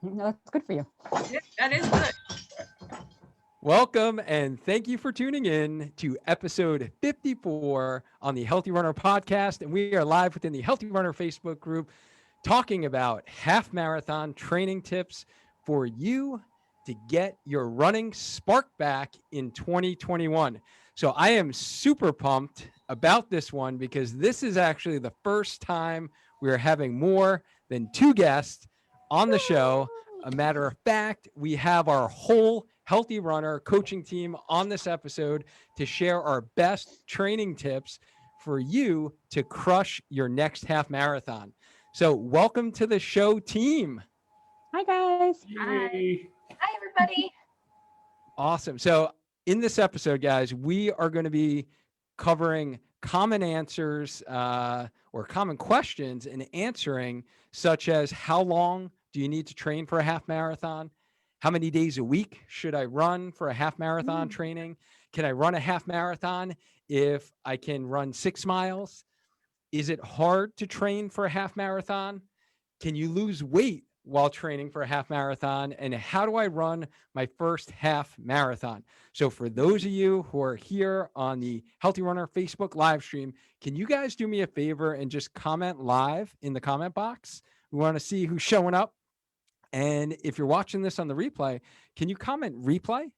No, that's good for you. Yeah, that is good. Welcome and thank you for tuning in to episode 54 on the Healthy Runner podcast. And we are live within the Healthy Runner Facebook group talking about half marathon training tips for you to get your running spark back in 2021. So I am super pumped about this one because this is actually the first time we are having more than two guests on the show. A matter of fact, we have our whole Healthy Runner coaching team on this episode to share our best training tips for you to crush your next half marathon. So, welcome to the show, team. Hi, guys. Hi. Yay. Hi, everybody. Awesome. So, in this episode, guys, we are going to be covering common answers or common questions and answering, such as how long do you need to train for a half marathon? How many days a week should I run for a half marathon training? Can I run a half marathon if I can run 6 miles? Is it hard to train for a half marathon? Can you lose weight while training for a half marathon? And how do I run my first half marathon? So, for those of you who are here on the Healthy Runner Facebook live stream, can you guys do me a favor and just comment live in the comment box? We want to see who's showing up. And if you're watching this on the replay, can you comment replay?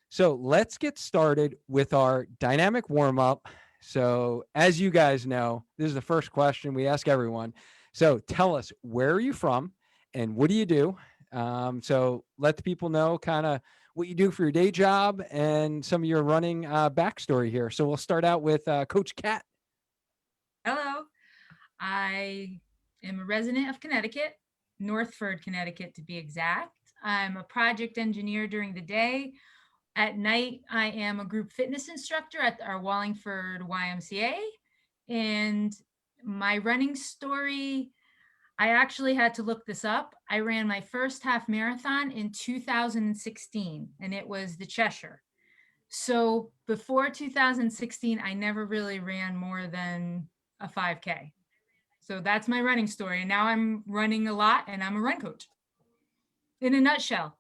So let's get started with our dynamic warm up. So, as you guys know, this is the first question we ask everyone. So, tell us, where are you from and what do you do? So, let the people know kind of what you do for your day job and some of your running backstory here. So, we'll start out with Coach Cat. Hello. I am a resident of Connecticut, Northford, Connecticut to be exact. I'm a project engineer during the day. At night, I am a group fitness instructor at our Wallingford YMCA. And my running story, I actually had to look this up. I ran my first half marathon in 2016, and it was the Cheshire. So before 2016, I never really ran more than a 5K. So that's my running story. And now I'm running a lot and I'm a run coach in a nutshell.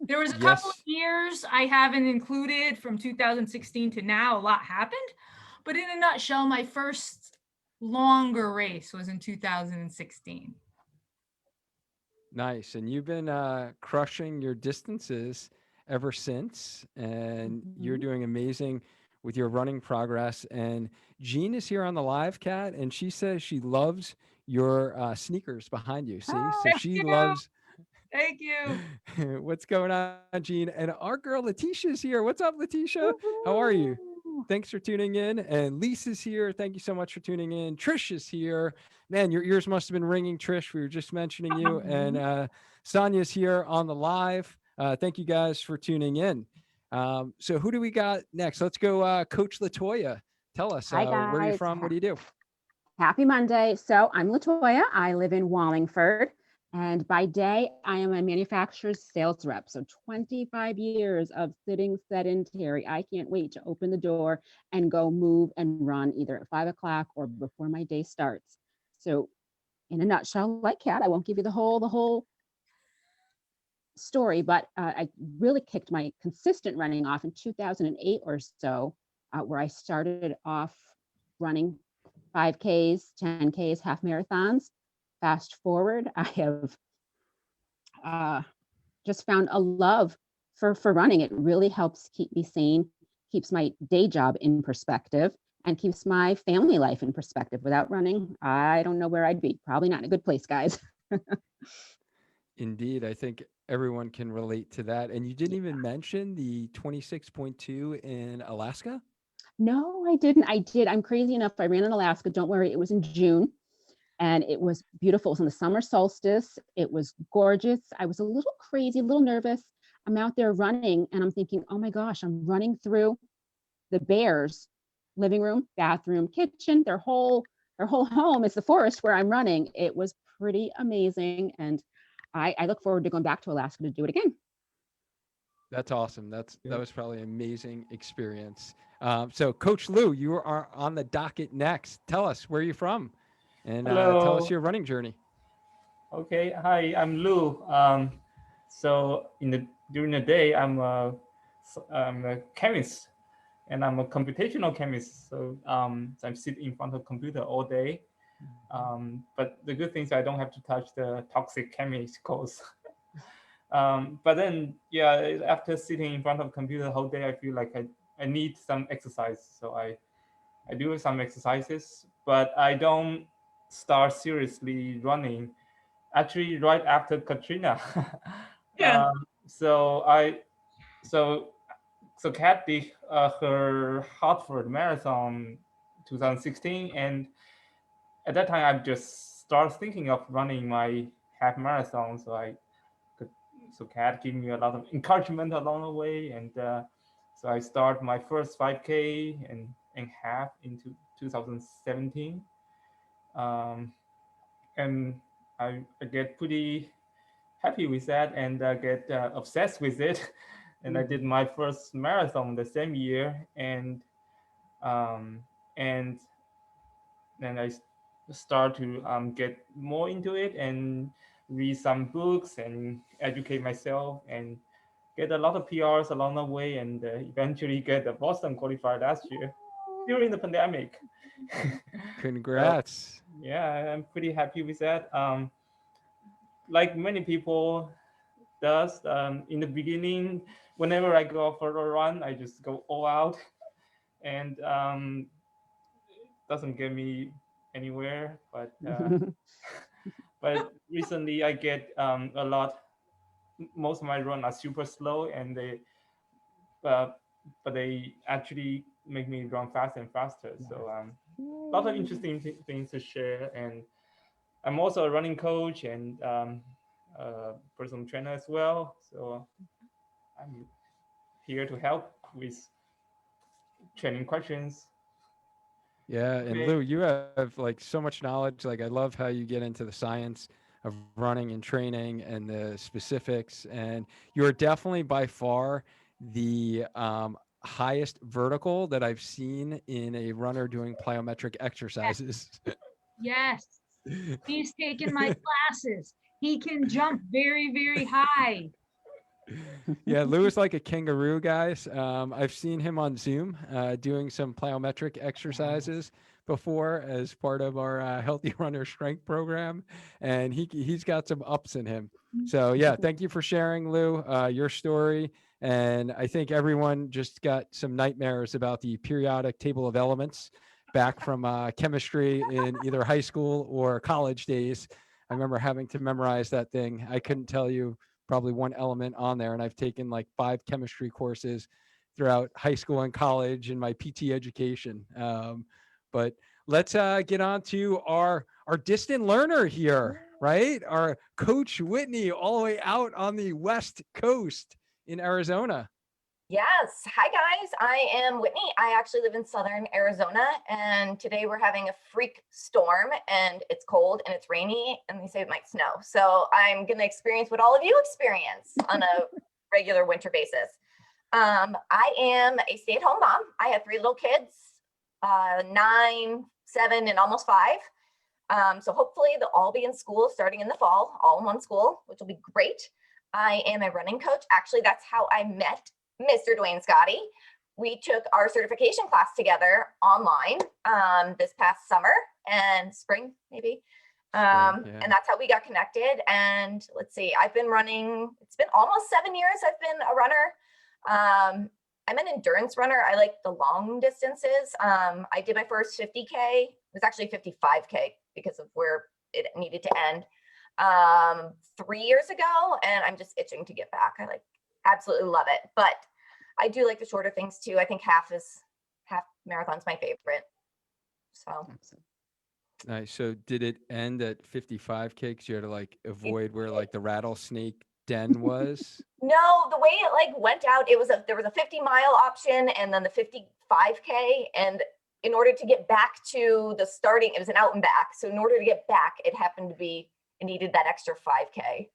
There was a couple of Yes. years I haven't included from 2016 to now. A lot happened. But in a nutshell, my first longer race was in 2016. Nice. And you've been crushing your distances ever since. And you're Mhm. doing amazing with your running progress. And Jean is here on the live cat, and she says she loves your sneakers behind you. See? Oh, So Thank she you. loves Thank you. what's going on, Jean. And our girl Letitia's here. What's up, Letitia? How are you? woohoo. Thanks for tuning in. And Lisa's here. Thank you so much for tuning in. Trish is here. Man, your ears must have been ringing, Trish. We were just mentioning you. And Mhm. Sonia's here on the live. Thank you guys for tuning in. So who do we got next? Let's go Coach LaToya. Tell us Hi, where you're guys. from. What do you do? Happy Monday. So, I'm LaToya. I live in Wallingford. And by day, I am a manufacturer's sales rep. So, 25 years of sitting sedentary. I can't wait to open the door and go move and run either at 5 o'clock or before my day starts. So, in a nutshell, like Kat, I won't give you the whole story, but I really kicked my consistent running off in 2008 or so, where I started off running 5Ks, 10Ks, half marathons. Fast forward, I have uh, just found a love for running. It really helps keep me sane, keeps my day job in perspective, and keeps my family life in perspective. Without running, I don't know where I'd be. Probably not in a good place, guys. Indeed, I think everyone can relate to that. And you didn't even mention the 26.2 in Alaska. No, I didn't. I did. I'm crazy enough. I ran in Alaska. Don't worry. It was in June and it was beautiful. It was on the summer solstice. It was gorgeous. I was a little crazy, a little nervous. I'm out there running and I'm thinking, oh my gosh, I'm running through the bears' living room, bathroom, kitchen. Their whole home is the forest where I'm running. It was pretty amazing. And I look forward to going back to Alaska to do it again. That's awesome. That Yeah. was probably an amazing experience. So, Coach Lou, you are on the docket next. Tell us where you're from, and tell us Hello. your running journey. Okay, hi, I'm Lou. So during the day, I'm a chemist, and I'm a computational chemist. So I sit in front of a computer all day. But the good thing is I don't have to touch the toxic chemicals. But then, yeah, after sitting in front of a computer the whole day, I feel like I need some exercise. So I do some exercises, but I don't start seriously running actually right after Katrina. Yeah. So I so so Kat did her Hartford Marathon 2016, and at that time I just started thinking of running my half marathon. Could, so Kat gave me a lot of encouragement along the way, and so I start my first 5K and half into 2017, and I get pretty happy with that and get obsessed with it. And I did my first marathon the same year, um, and then start to get more into it and read some books and educate myself and get a lot of PRs along the way, and eventually get the Boston qualifier last year during the pandemic. So Congrats. yeah, I'm pretty happy with that. Like many people does in the beginning, whenever I go for a run, I just go all out, and doesn't get me anywhere. But recently I get a lot. Most of my run are super slow, and uh, but they actually make me run faster and faster. So a lot of interesting things to share. And I'm also a running coach and personal trainer as well. So I'm here to help with training questions. Yeah, and Okay. Lou, you have like so much knowledge. Like I love how you get into the science of running and training and the specifics. And you're definitely by far the highest vertical that I've seen in a runner doing plyometric exercises. Yes. He's taken my classes. He can jump very, very high. Yeah, Lou is like a kangaroo, guys. I've seen him on Zoom doing some plyometric exercises before as part of our Healthy Runner Strength program, and he's got some ups in him. So yeah, thank you for sharing, Lou, your story. And I think everyone just got some nightmares about the periodic table of elements back from chemistry in either high school or college days. I remember having to memorize that thing. I couldn't tell you probably one element on there. And I've taken like 5 chemistry courses throughout high school and college in my PT education. But let's get on to our distant learner here, right? Our coach Whitney, all the way out on the West Coast in Arizona. Yes. Hi, guys. I am Whitney. I actually live in Southern Arizona, and today we're having a freak storm, and it's cold and it's rainy, and they say it might snow. So I'm going to experience what all of you experience on a regular winter basis. I am a stay-at-home mom. I have 3 little kids, 9, 7, and almost 5. So hopefully they'll all be in school starting in the fall, all in one school, which will be great. I am a running coach. Actually, that's how I met Mr. Dwayne Scotty. We took our certification class together online this past summer and spring, maybe. Yeah. And that's how we got connected. And let's see, I've been running, it's been almost 7 years I've been a runner. I'm an endurance runner. I like the long distances. I did my first 50K. It was actually 55K because of where it needed to end 3 years ago. And I'm just itching to get back. I absolutely love it. But I do like the shorter things too. I think half marathon's my favorite. So Nice. So did it end at 55K because you had to like avoid where like the rattlesnake den was? No, the way it went out, there was a 50-mile option and then the 55K. And in order to get back to the starting, it was an out and back. So in order to get back, it needed that extra 5K,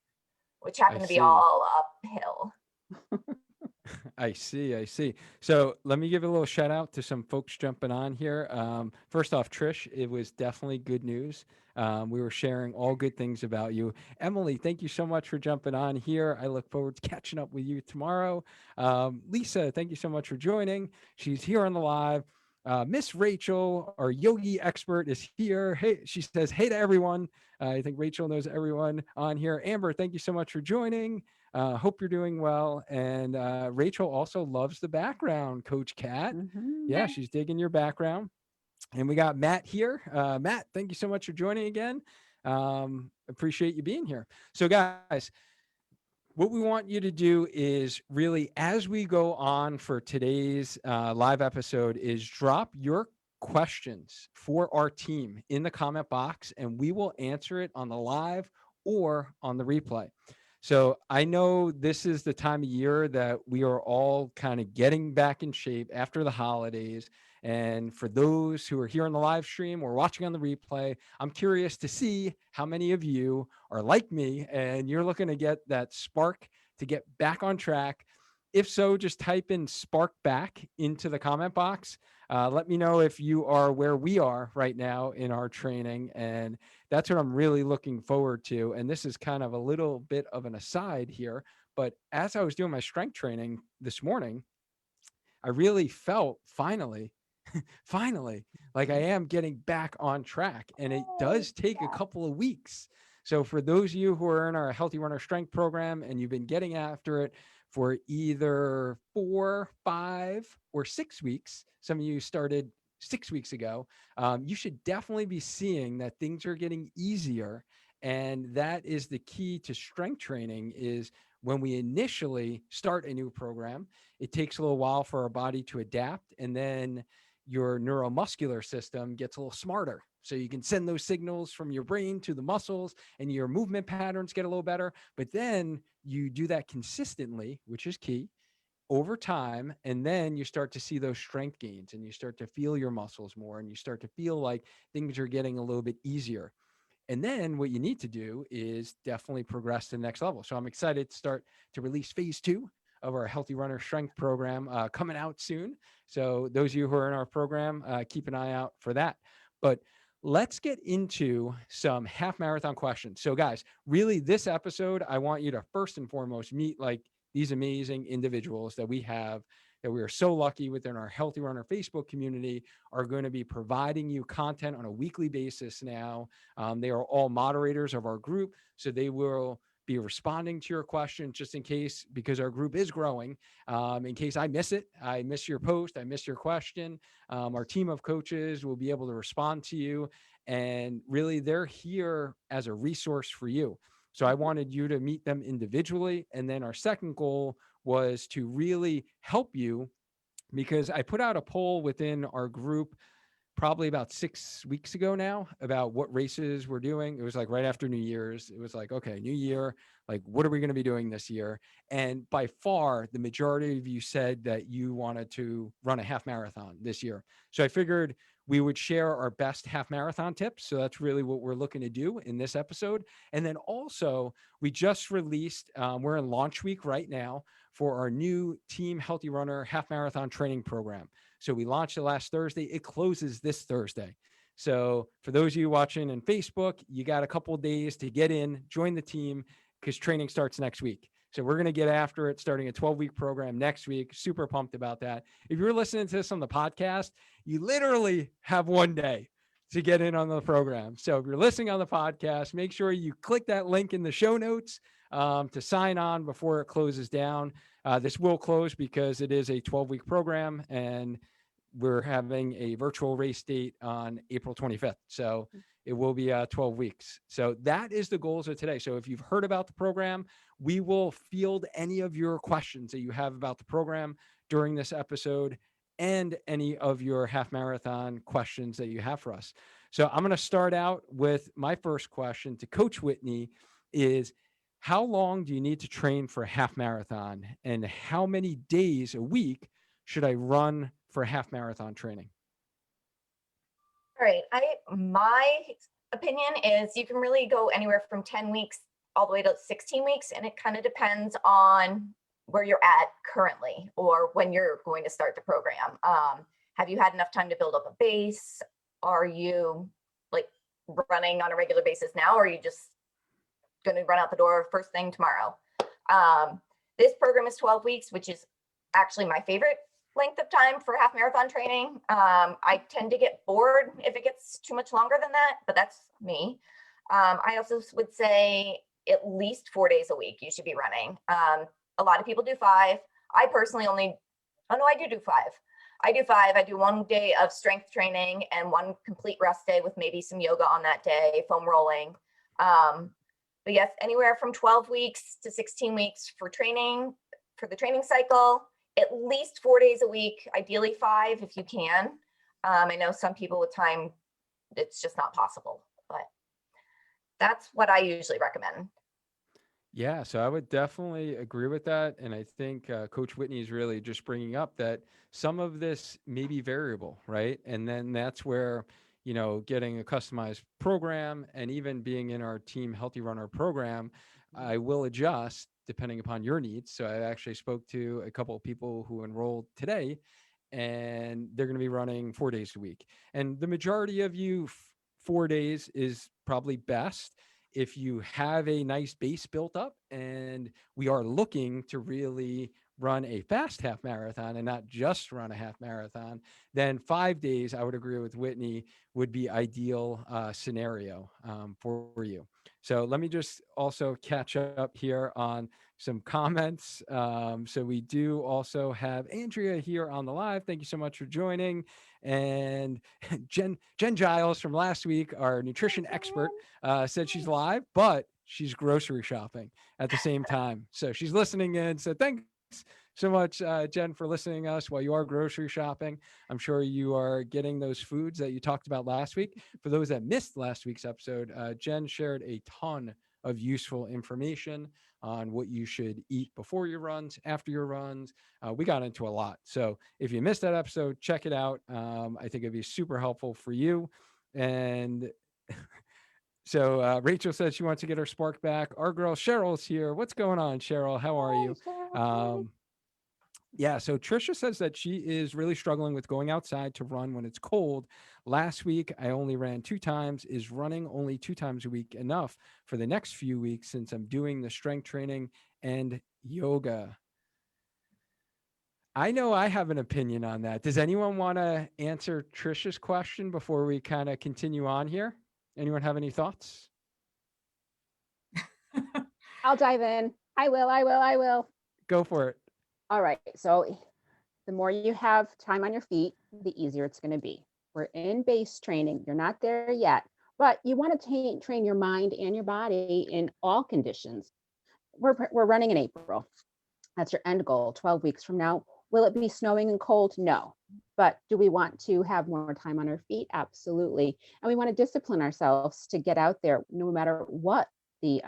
which happened to be all uphill. I see. I see. So let me give a little shout out to some folks jumping on here. First off, Trish, it was definitely good news. We were sharing all good things about you. Emily, thank you so much for jumping on here. I look forward to catching up with you tomorrow. Lisa, thank you so much for joining. She's here on the live. Miss Rachel, our yogi expert, is here. Hey, she says, hey to everyone. I think Rachel knows everyone on here. Amber, thank you so much for joining. Hope you're doing well. And Rachel also loves the background, Coach Cat. Yeah, Mhm. she's digging your background. And we got Matt here. Matt, thank you so much for joining again. Appreciate you being here. So, guys, what we want you to do is really, as we go on for today's live episode, is drop your questions for our team in the comment box, and we will answer it on the live or on the replay. So I know this is the time of year that we are all kind of getting back in shape after the holidays. And for those who are here on the live stream or watching on the replay, I'm curious to see how many of you are like me and you're looking to get that spark to get back on track. If so, just type in spark back into the comment box. Let me know if you are where we are right now in our training. And that's what I'm really looking forward to. And this is kind of a little bit of an aside here. But as I was doing my strength training this morning, I really felt finally like I am getting back on track. And it does take a couple of weeks. So for those of you who are in our Healthy Runner Strength program and you've been getting after it for either 4, 5, or 6 weeks, some of you started 6 weeks ago, you should definitely be seeing that things are getting easier. And that is the key to strength training is when we initially start a new program, it takes a little while for our body to adapt. And then your neuromuscular system gets a little smarter. So you can send those signals from your brain to the muscles and your movement patterns get a little better. But then you do that consistently, which is key over time. And then you start to see those strength gains and you start to feel your muscles more and you start to feel like things are getting a little bit easier. And then what you need to do is definitely progress to the next level. So I'm excited to start to release phase 2 of our Healthy Runner Strength program coming out soon. So those of you who are in our program, keep an eye out for that. But let's get into some half marathon questions. So guys, really this episode, I want you to first and foremost meet like these amazing individuals that we have that we are so lucky within our Healthy Runner Facebook community are going to be providing you content on a weekly basis now. They are all moderators of our group, so they will be responding to your questions just in case, because our group is growing. In case I miss it, I miss your post, I miss your question. Our team of coaches will be able to respond to you. And really, they're here as a resource for you. So I wanted you to meet them individually. And then our second goal was to really help you because I put out a poll within our group probably about 6 weeks ago now about what races we're doing. It was like right after New Year's. It was like, okay, new year, like what are we going to be doing this year? And by far, the majority of you said that you wanted to run a half marathon this year. So I figured we would share our best half marathon tips. So that's really what we're looking to do in this episode. And then also, we just released, we're in launch week right now for our new Team Healthy Runner half marathon training program. So we launched it last Thursday. It closes this Thursday. So for those of you watching on Facebook, you got a couple of days to get in, join the team because training starts next week. So we're going to get after it, starting a 12-week program next week. Super pumped about that. If you're listening to this on the podcast, you literally have one day to get in on the program. So if you're listening on the podcast, make sure you click that link in the show notes to sign on before it closes down. This will close because it is a 12-week program and we're having a virtual race date on April 25th. So it will be 12 weeks. So that is the goals of today. So if you've heard about the program, we will field any of your questions that you have about the program during this episode and any of your half marathon questions that you have for us. So I'm going to start out with my first question to Coach Whitney is, how long do you need to train for a half marathon and how many days a week should I run for half marathon training? All right. My opinion is you can really go anywhere from 10 weeks all the way to 16 weeks. And it kind of depends on where you're at currently, or when you're going to start the program. Have you had enough time to build up a base? Are you like running on a regular basis now, or are you just going to run out the door first thing tomorrow? This program is 12 weeks, which is actually my favorite length of time for half marathon training. I tend to get bored if it gets too much longer than that, but that's me. I also would say at least 4 days a week you should be running. A lot of people do 5. I personally only, oh no, I do 5. I do 5. I do 1 day of strength training and 1 complete rest day with maybe some yoga on that day, foam rolling. But yes, anywhere from 12 weeks to 16 weeks for training, for the training cycle, at least 4 days a week, ideally 5 if you can. I know some people with time, it's just not possible, but that's what I usually recommend. Yeah, so I would definitely agree with that. And I think Coach Whitney is really just bringing up that some of this may be variable, right? And then that's where, you know, getting a customized program and even being in our Team Healthy Runner program, I will adjust depending upon your needs. So I actually spoke to a couple of people who enrolled today, and they're going to be running 4 days a week. And the majority of you, 4 days is probably best. If you have a nice base built up and we are looking to really run a fast half marathon and not just run a half marathon, then 5 days, I would agree with Whitney, would be ideal scenario for you. So let me just also catch up here on some comments. So we do also have Andrea here on the live. Thank you so much for joining. And Jen Giles from last week, our nutrition expert, said she's live, but she's grocery shopping at the same time. So she's listening in. So thanks so much, Jen, for listening to us while you are grocery shopping. I'm sure you are getting those foods that you talked about last week. For those that missed last week's episode, Jen shared a ton of useful information on what you should eat before your runs, after your runs. We got into a lot. So if you missed that episode, check it out. I think it'd be super helpful for you. And so Rachel said she wants to get her spark back. Our girl Cheryl's here. What's going on, Cheryl? How are you? Yeah, so Trisha says that she is really struggling with going outside to run when it's cold. Last week, I only ran 2 times. Is running only 2 times a week enough for the next few weeks since I'm doing the strength training and yoga? I know I have an opinion on that. Does anyone want to answer Trisha's question before we kind of continue on here? Anyone have any thoughts? I'll dive in. I will. Go for it. All right. So the more you have time on your feet, the easier it's going to be. We're in base training. You're not there yet, but you want to train your mind and your body in all conditions. We're running in April. That's your end goal. 12 weeks from now. Will it be snowing and cold? No. But do we want to have more time on our feet? Absolutely. And we want to discipline ourselves to get out there no matter what the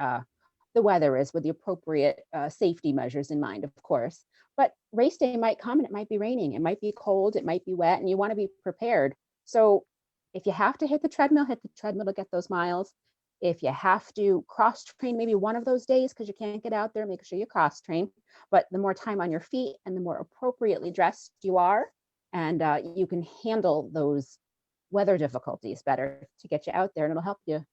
weather is, with the appropriate safety measures in mind, of course. But race day might come and it might be raining, it might be cold, it might be wet, and you want to be prepared. So if you have to hit the treadmill to get those miles. If you have to cross train maybe one of those days because you can't get out there, make sure you cross train. But the more time on your feet and the more appropriately dressed you are, and you can handle those weather difficulties better to get you out there, and it'll help you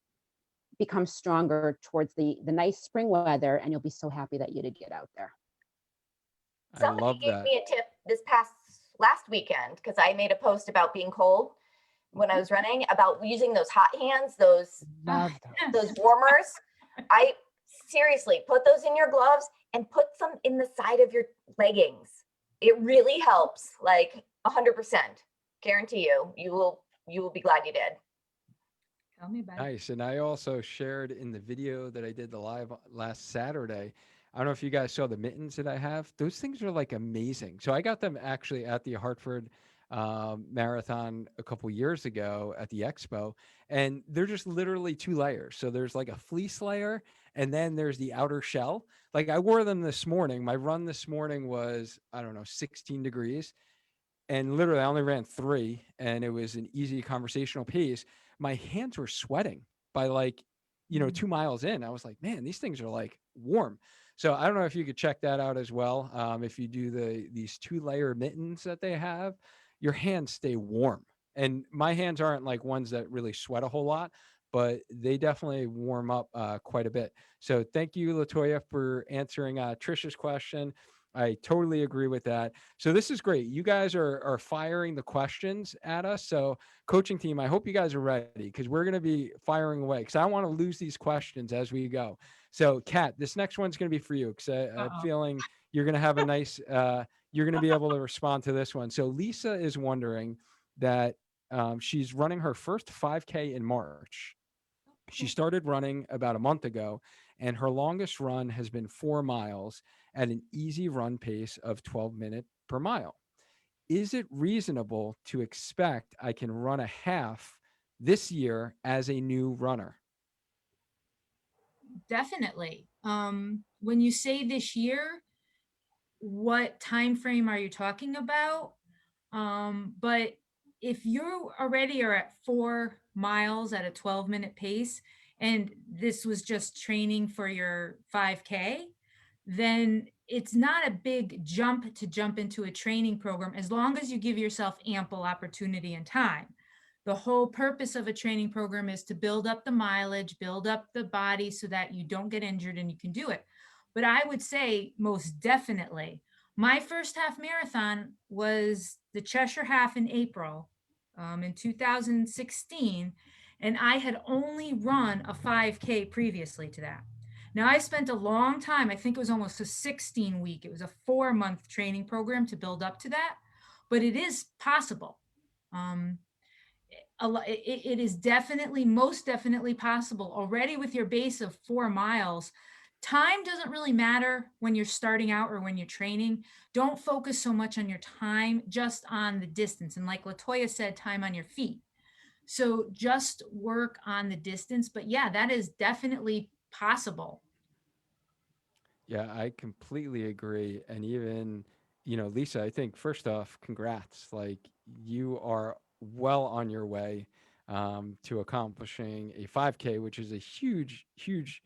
become stronger towards the nice spring weather, and you'll be so happy that you did get out there. Somebody gave me a tip this last weekend, because I made a post about being cold when I was running, about using those hot hands, those warmers. I seriously put those in your gloves and put some in the side of your leggings. It really helps, like 100%. Guarantee you will be glad you did. Tell me about it. Nice. And I also shared in the video that I did the live last Saturday. I don't know if you guys saw the mittens that I have. Those things are like amazing. So I got them actually at the Hartford marathon a couple years ago at the expo, and they're just literally 2 layers. So there's like a fleece layer, and then there's the outer shell. Like I wore them this morning. My run this morning was, I don't know, 16 degrees. And literally I only ran 3, and it was an easy conversational pace. My hands were sweating by 2 miles in. I was like, man, these things are like warm. So I don't know if you could check that out as well. If you do these 2-layer mittens that they have, your hands stay warm. And my hands aren't like ones that really sweat a whole lot, but they definitely warm up quite a bit. So thank you, LaToya, for answering Trisha's question. I totally agree with that. So this is great. You guys are firing the questions at us. So coaching team, I hope you guys are ready, because we're going to be firing away, because I don't want to lose these questions as we go. So Kat, this next one's going to be for you, because I'm Uh-oh. feeling you're going to have a nice, you're going to be able to respond to this one. So Lisa is wondering that she's running her first 5K in March. She started running about a month ago, and her longest run has been 4 miles at an easy run pace of 12 minutes per mile. Is it reasonable to expect I can run a half this year as a new runner? Definitely. When you say this year, what time frame are you talking about? But if you already are at 4 miles at a 12-minute pace, and this was just training for your 5K, then it's not a big jump to jump into a training program, as long as you give yourself ample opportunity and time. The whole purpose of a training program is to build up the mileage, build up the body so that you don't get injured and you can do it. But I would say most definitely, my first half marathon was the Cheshire Half in April in 2016, and I had only run a 5K previously to that. Now, I spent a long time, I think it was almost a 16-week, it was a 4-month training program to build up to that, but it is possible. It is definitely, most definitely possible already with your base of 4 miles. Time doesn't really matter when you're starting out or when you're training. Don't focus so much on your time, just on the distance. And like LaToya said, time on your feet. So just work on the distance. But yeah, that is definitely possible. Yeah, I completely agree. And even, Lisa, I think first off, congrats. Like, you are well on your way to accomplishing a 5K, which is a huge, huge,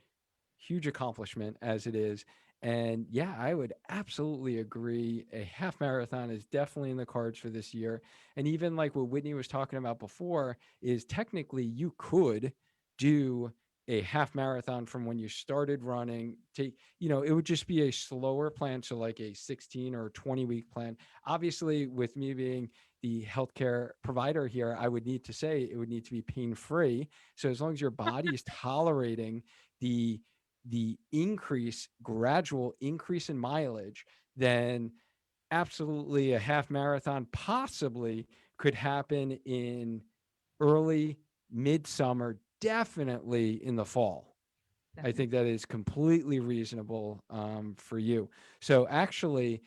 huge accomplishment as it is. And yeah, I would absolutely agree. A half marathon is definitely in the cards for this year. And even like what Whitney was talking about before, is technically you could do a half marathon from when you started running to, it would just be a slower plan. So like a 16 or 20-week plan. Obviously, with me being the healthcare provider here, I would need to say it would need to be pain-free. So as long as your body is tolerating the gradual increase in mileage, then absolutely a half marathon possibly could happen in early midsummer, definitely in the fall. I think that is completely reasonable for you. So actually,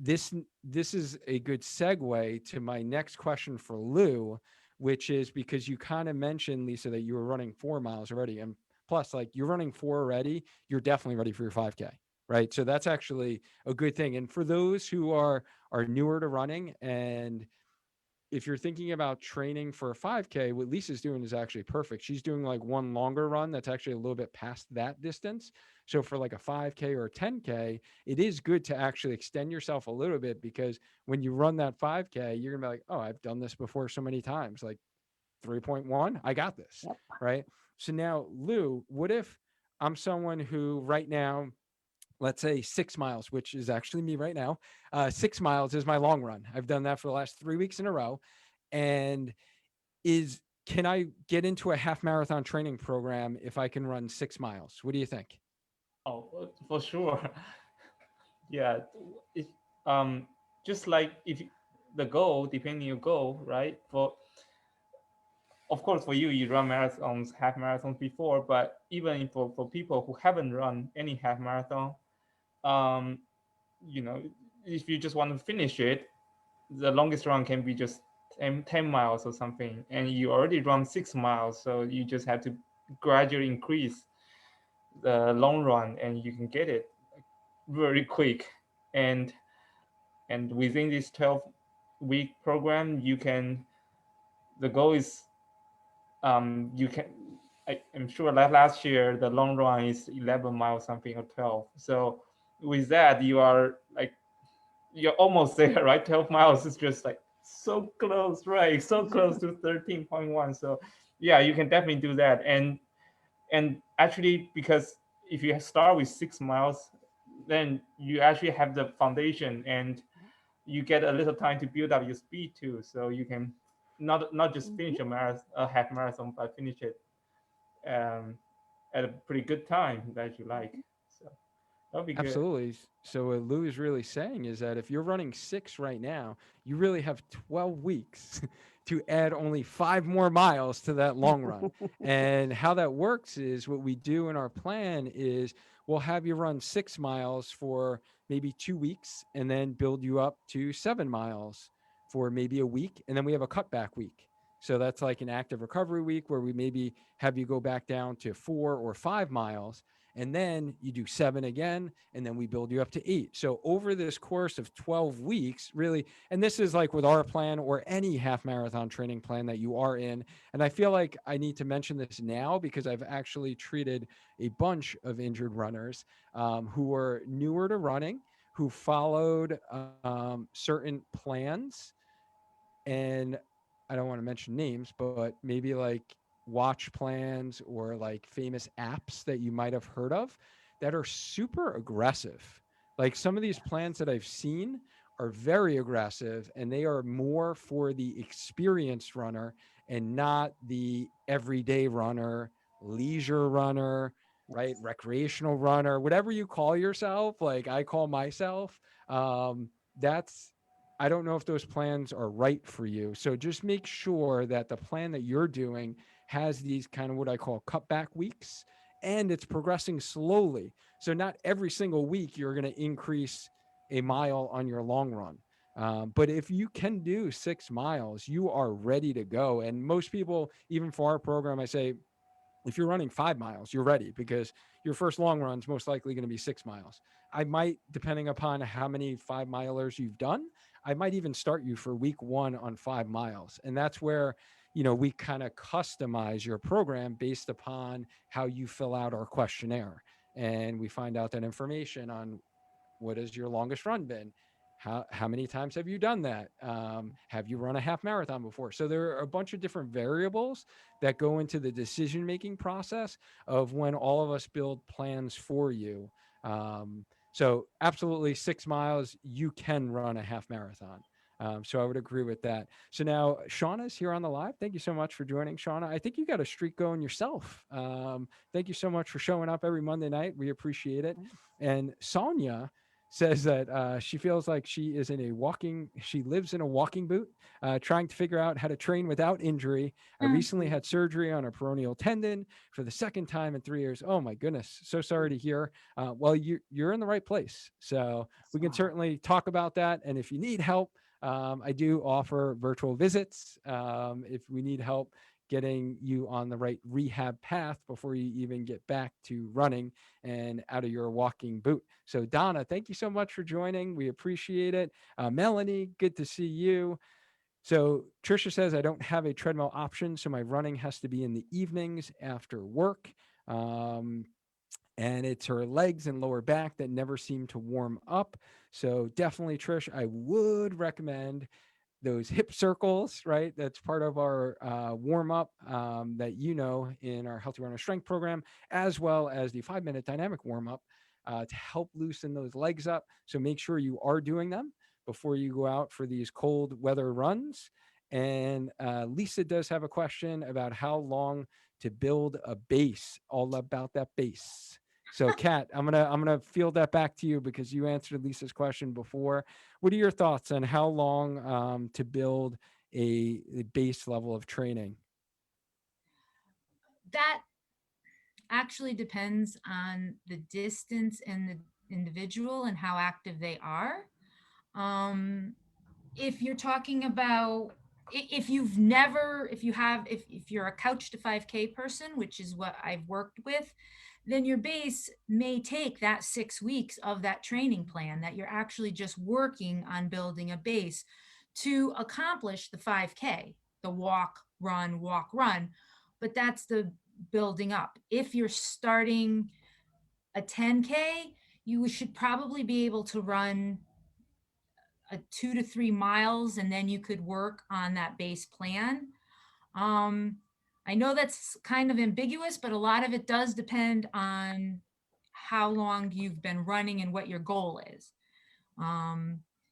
this is a good segue to my next question for Lou, which is because you kind of mentioned, Lisa, that you were running 4 miles already, and plus, like, you're running 4 already, you're definitely ready for your 5K, right? So that's actually a good thing. And for those who are newer to running, and if you're thinking about training for a 5K, what Lisa's doing is actually perfect. She's doing like one longer run that's actually a little bit past that distance. So for like a 5K or a 10K, it is good to actually extend yourself a little bit, because when you run that 5K, you're gonna be like, oh, I've done this before so many times. Like 3.1, I got this, Yep. right? So now, Lou, what if I'm someone who right now, let's say 6 miles, which is actually me right now. 6 miles is my long run. I've done that for the last 3 weeks in a row. And can I get into a half marathon training program if I can run 6 miles? What do you think? Oh, for sure. Yeah, it, just like if the goal, depending your goal, right? Of course, for you, you run marathons, half marathons before, but even for people who haven't run any half marathon, um, if you just want to finish it, the longest run can be just 10 miles or something, and you already run 6 miles, so you just have to gradually increase the long run, and you can get it very quick. And within this 12-week program, the goal is you can I'm sure that last year the long run is 11 miles something or 12. So with that, you're almost there, right? 12 miles is just like so close, right? So close to 13.1. So yeah, you can definitely do that. And actually, because if you start with 6 miles, then you actually have the foundation, and you get a little time to build up your speed too. So you can not just finish a marathon, a half marathon, but finish it um, at a pretty good time that you like. So that'll be good. Absolutely. So what Lou is really saying is that if you're running 6 right now, you really have 12 weeks to add only 5 more miles to that long run. And how that works is what we do in our plan is we'll have you run 6 miles for maybe 2 weeks and then build you up to 7 miles for maybe a week. And then we have a cutback week. So that's like an active recovery week where we maybe have you go back down to 4 or 5 miles. And then you do 7 again, and then we build you up to 8. So over this course of 12 weeks, really, and this is like with our plan or any half marathon training plan that you are in. And I feel like I need to mention this now because I've actually treated a bunch of injured runners who were newer to running, who followed certain plans. And I don't want to mention names, but maybe like watch plans or like famous apps that you might have heard of that are super aggressive. Like some of these plans that I've seen are very aggressive, and they are more for the experienced runner and not the everyday runner, leisure runner, right? Recreational runner, whatever you call yourself, like I call myself. That's I don't know if those plans are right for you. So just make sure that the plan that you're doing has these kind of what I call cutback weeks, and it's progressing slowly. So not every single week you're going to increase a mile on your long run. But if you can do 6 miles, you are ready to go. And most people, even for our program, I say, if you're running 5 miles, you're ready because your first long run is most likely going to be 6 miles. I might, depending upon how many 5 milers you've done, I might even start you for week 1 on 5 miles. And that's where, we kind of customize your program based upon how you fill out our questionnaire. And we find out that information on what has your longest run been? How many times have you done that? Have you run a half marathon before? So there are a bunch of different variables that go into the decision making process of when all of us build plans for you. So absolutely 6 miles, you can run a half marathon. So I would agree with that. So now Shauna's here on the live. Thank you so much for joining, Shauna. I think you got a streak going yourself. Thank you so much for showing up every Monday night. We appreciate it. And Sonia says that she feels like she lives in a walking boot, trying to figure out how to train without injury. I recently had surgery on a peroneal tendon for the second time in 3 years. Oh my goodness. So sorry to hear. Well, you're in the right place. So we can certainly talk about that. And if you need help, I do offer virtual visits. If we need help getting you on the right rehab path before you even get back to running and out of your walking boot. So Donna, thank you so much for joining. We appreciate it. Melanie, good to see you. So Trisha says, I don't have a treadmill option, so my running has to be in the evenings after work. And it's her legs and lower back that never seem to warm up. So definitely, Trish, I would recommend those hip circles, right? That's part of our warm up that in our Healthy Runner Strength program, as well as the 5-minute dynamic warm up to help loosen those legs up. So make sure you are doing them before you go out for these cold weather runs. And Lisa does have a question about how long to build a base, all about that base. So Kat, I'm gonna field that back to you because you answered Lisa's question before. What are your thoughts on how long to build a base level of training? That actually depends on the distance and the individual and how active they are. If you're talking about if you're a couch to 5K person, which is what I've worked with, then your base may take that 6 weeks of that training plan that you're actually just working on building a base to accomplish the 5K, the walk, run, walk, run. But that's the building up. If you're starting a 10K, you should probably be able to run a 2 to 3 miles, and then you could work on that base plan. I know that's kind of ambiguous, but a lot of it does depend on how long you've been running and what your goal is.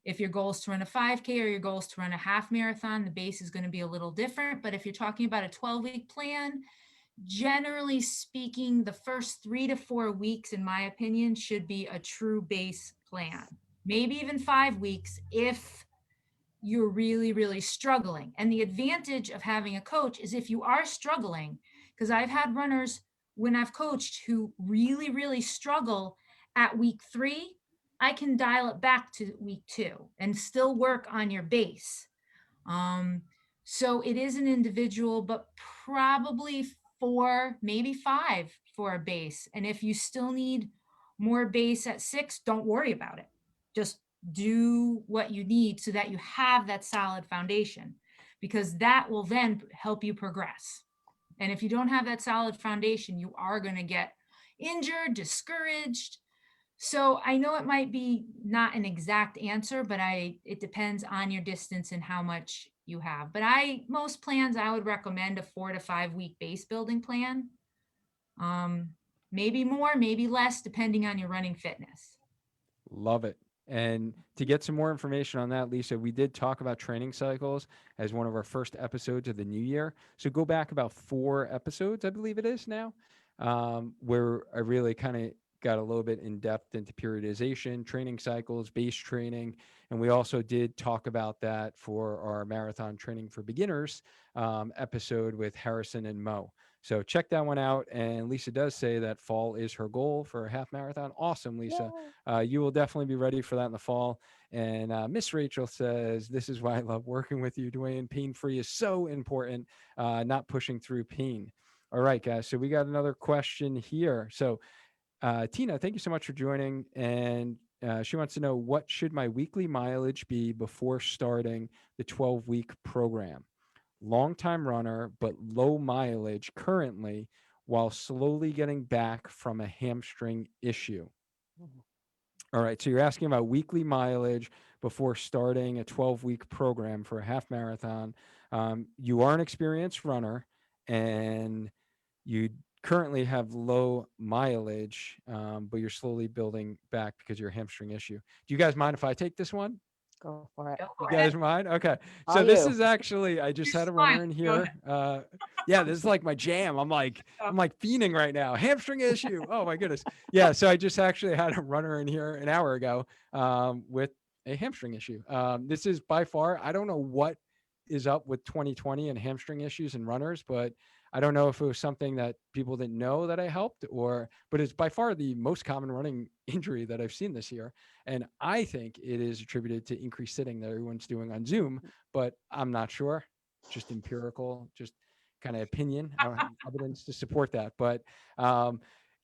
If your goal is to run a 5K or your goal is to run a half marathon, the base is going to be a little different. But if you're talking about a 12-week plan, generally speaking, the first 3 to 4 weeks, in my opinion, should be a true base plan. Maybe even 5 weeks if you're really, really struggling. And the advantage of having a coach is if you are struggling, because I've had runners when I've coached who really, really struggle at week 3, I can dial it back to week 2 and still work on your base. So it is an individual, but probably 4, maybe 5 for a base. And if you still need more base at 6, don't worry about it. Just do what you need so that you have that solid foundation, because that will then help you progress. And if you don't have that solid foundation, you are going to get injured, discouraged. So I know it might be not an exact answer, but it depends on your distance and how much you have. But most plans, I would recommend a 4 to 5 week base building plan. Maybe more, maybe less, depending on your running fitness. Love it. And to get some more information on that, Lisa, we did talk about training cycles as one of our first episodes of the new year. So go back about 4 episodes, I believe it is now, where I really kind of got a little bit in depth into periodization, training cycles, base training. And we also did talk about that for our marathon training for beginners episode with Harrison and Mo. So check that one out. And Lisa does say that fall is her goal for a half marathon. Awesome, Lisa. You will definitely be ready for that in the fall. And Miss Rachel says, this is why I love working with you, Dwayne. Pain-free is so important, not pushing through pain. All right, guys. So we got another question here. So Tina, thank you so much for joining. And she wants to know, what should my weekly mileage be before starting the 12-week program? Long-time runner, but low mileage currently, while slowly getting back from a hamstring issue. All right. So you're asking about weekly mileage before starting a 12-week program for a half marathon. You are an experienced runner and you currently have low mileage, but you're slowly building back because of your hamstring issue. Do you guys mind if I take this one? Go for it. Go You for guys it. mind? Okay. All So this you. is actually, I just had a runner in here. Yeah, this is like my jam. I'm like fiending right now. Hamstring issue. Oh my goodness. Yeah. So I just actually had a runner in here an hour ago with a hamstring issue. This is by far, I don't know what is up with 2020 and hamstring issues in runners, but I don't know if it was something that people didn't know that I helped but it's by far the most common running injury that I've seen this year. And I think it is attributed to increased sitting that everyone's doing on Zoom, but I'm not sure. Just empirical, just kind of opinion. I don't have evidence to support that. But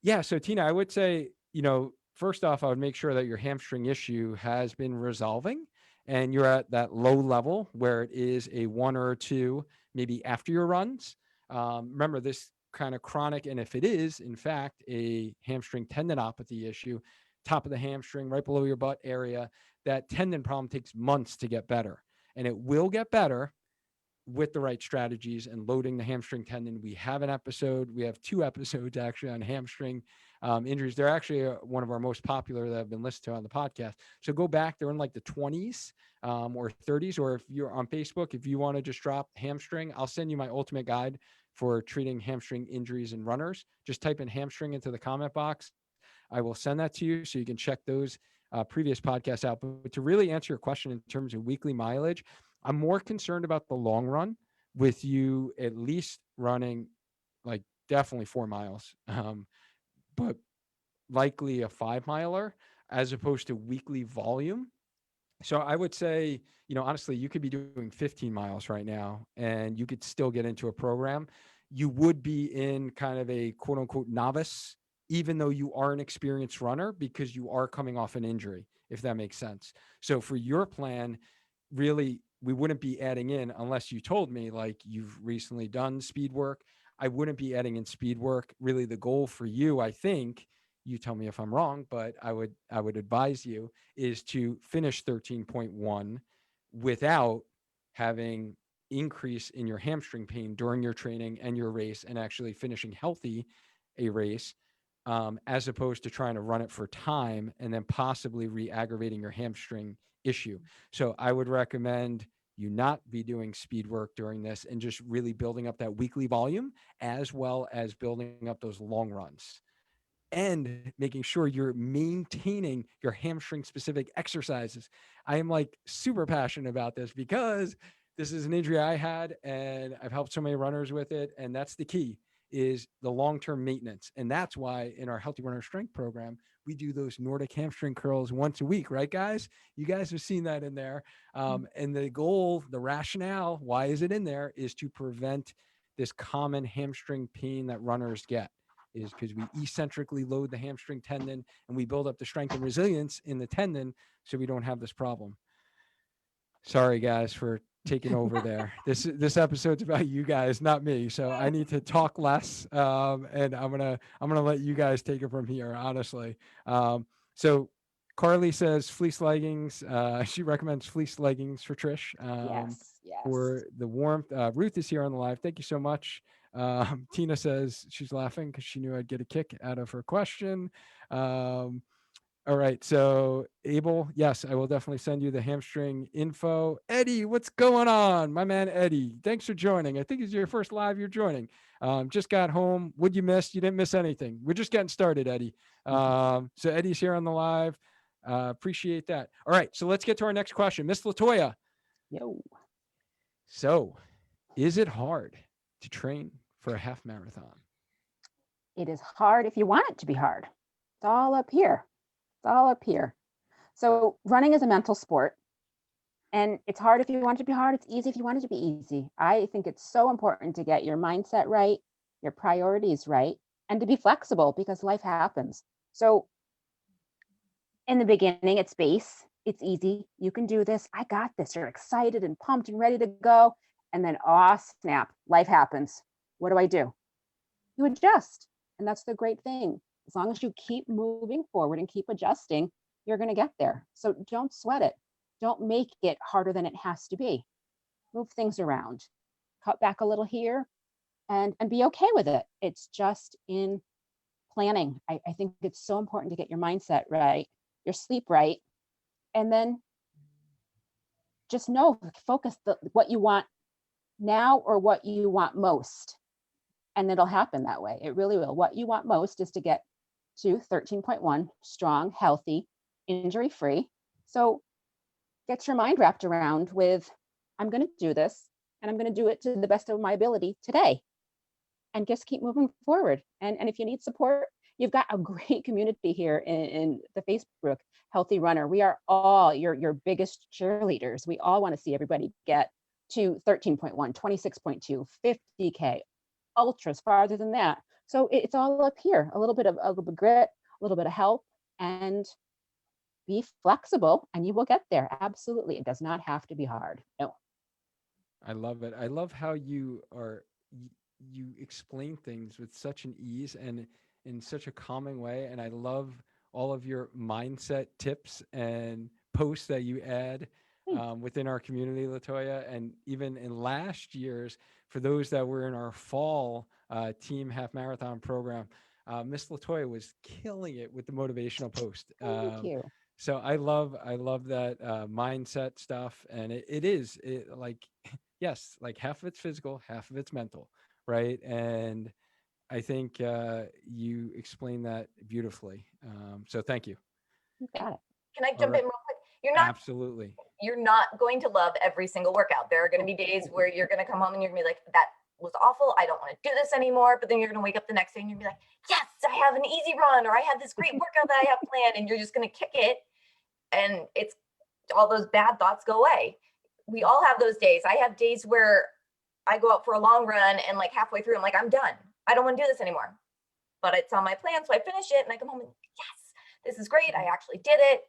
yeah, so Tina, I would say, first off, I would make sure that your hamstring issue has been resolving and you're at that low level where it is a 1 or 2, maybe after your runs. Remember, this kind of chronic, and if it is, in fact, a hamstring tendinopathy issue, top of the hamstring, right below your butt area, that tendon problem takes months to get better. And it will get better with the right strategies and loading the hamstring tendon. We have an episode. We have 2 episodes actually on hamstring injuries. They're actually one of our most popular that have been listened to on the podcast. So go back. They're in like the 20s or 30s, or if you're on Facebook, if you want to just drop hamstring, I'll send you my ultimate guide for treating hamstring injuries in runners. Just type in hamstring into the comment box. I will send that to you so you can check those previous podcasts out. But to really answer your question in terms of weekly mileage, I'm more concerned about the long run with you at least running like definitely 4 miles, but likely a 5 miler as opposed to weekly volume. So I would say, honestly, you could be doing 15 miles right now and you could still get into a program. You would be in kind of a quote unquote novice, even though you are an experienced runner, because you are coming off an injury, if that makes sense. So for your plan, really, we wouldn't be adding in unless you told me like you've recently done speed work. I wouldn't be adding in speed work. Really, the goal for you, I think, you tell me if I'm wrong, but I would advise you is to finish 13.1 without having increase in your hamstring pain during your training and your race, and actually finishing healthy a race, as opposed to trying to run it for time and then possibly re-aggravating your hamstring issue. So I would recommend you not be doing speed work during this and just really building up that weekly volume, as well as building up those long runs and making sure you're maintaining your hamstring specific exercises. I am like super passionate about this because this is an injury I had and I've helped so many runners with it. And that's the key, is the long-term maintenance. And that's why in our Healthy Runner Strength program, we do those Nordic hamstring curls once a week, right, guys? You guys have seen that in there. And the goal, the rationale, why is it in there, is to prevent this common hamstring pain that runners get, is because we eccentrically load the hamstring tendon and we build up the strength and resilience in the tendon so we don't have this problem. Sorry, guys, for taking over there. This episode's about you guys, not me. So I need to talk less, and I'm gonna let you guys take it from here, honestly. So Carly says fleece leggings. She recommends fleece leggings for Trish. Yes, yes. For the warmth. Ruth is here on the live. Thank you so much. Tina says she's laughing because she knew I'd get a kick out of her question. All right. So Abel, yes, I will definitely send you the hamstring info. Eddie, what's going on? My man, Eddie, thanks for joining. I think it's your first live you're joining. Just got home. What'd you miss? You didn't miss anything. We're just getting started, Eddie. So Eddie's here on the live. Appreciate that. All right. So let's get to our next question. Miss LaToya. Yo. So is it hard to train for a half marathon? It is hard if you want it to be hard. It's all up here. It's all up here. So running is a mental sport, and it's hard if you want it to be hard. It's easy if you want it to be easy. I think it's so important to get your mindset right, your priorities right, and to be flexible because life happens. So in the beginning, it's base. It's easy. You can do this. I got this. You're excited and pumped and ready to go. And then, oh, snap, life happens. What do? You adjust. And that's the great thing. As long as you keep moving forward and keep adjusting, you're going to get there. So don't sweat it. Don't make it harder than it has to be. Move things around. Cut back a little here and be okay with it. It's just in planning. I think it's so important to get your mindset right, your sleep right, and then just focus what you want now or what you want most. And it'll happen that way. It really will. What you want most is to get to 13.1, strong, healthy, injury-free. So get your mind wrapped around with, I'm going to do this, and I'm going to do it to the best of my ability today. And just keep moving forward. And if you need support, you've got a great community here in the Facebook group, Healthy Runner. We are all your biggest cheerleaders. We all want to see everybody get to 13.1, 26.2, 50K, ultras farther than that. So it's all up here. A little bit of grit, a little bit of help, and be flexible, and you will get there. Absolutely. It does not have to be hard. No. I love it. I love how you explain things with such an ease and in such a calming way. And I love all of your mindset tips and posts that you add within our community, LaToya. And even in last year's, for those that were in our fall team half marathon program, Miss LaToya was killing it with the motivational post. Thank you. So I love that mindset stuff. And it is like, yes, like half of it's physical, half of it's mental. Right. And I think you explained that beautifully. So thank you. You got it. Can I jump in real quick? Absolutely. You're not going to love every single workout. There are going to be days where you're going to come home and you're going to be like, that was awful. I don't want to do this anymore. But then you're going to wake up the next day and you're going to be like, yes, I have an easy run, or I have this great workout that I have planned. And you're just going to kick it. And it's all those bad thoughts go away. We all have those days. I have days where I go out for a long run and like halfway through, I'm like, I'm done. I don't want to do this anymore. But it's on my plan. So I finish it and I come home and yes, this is great. I actually did it.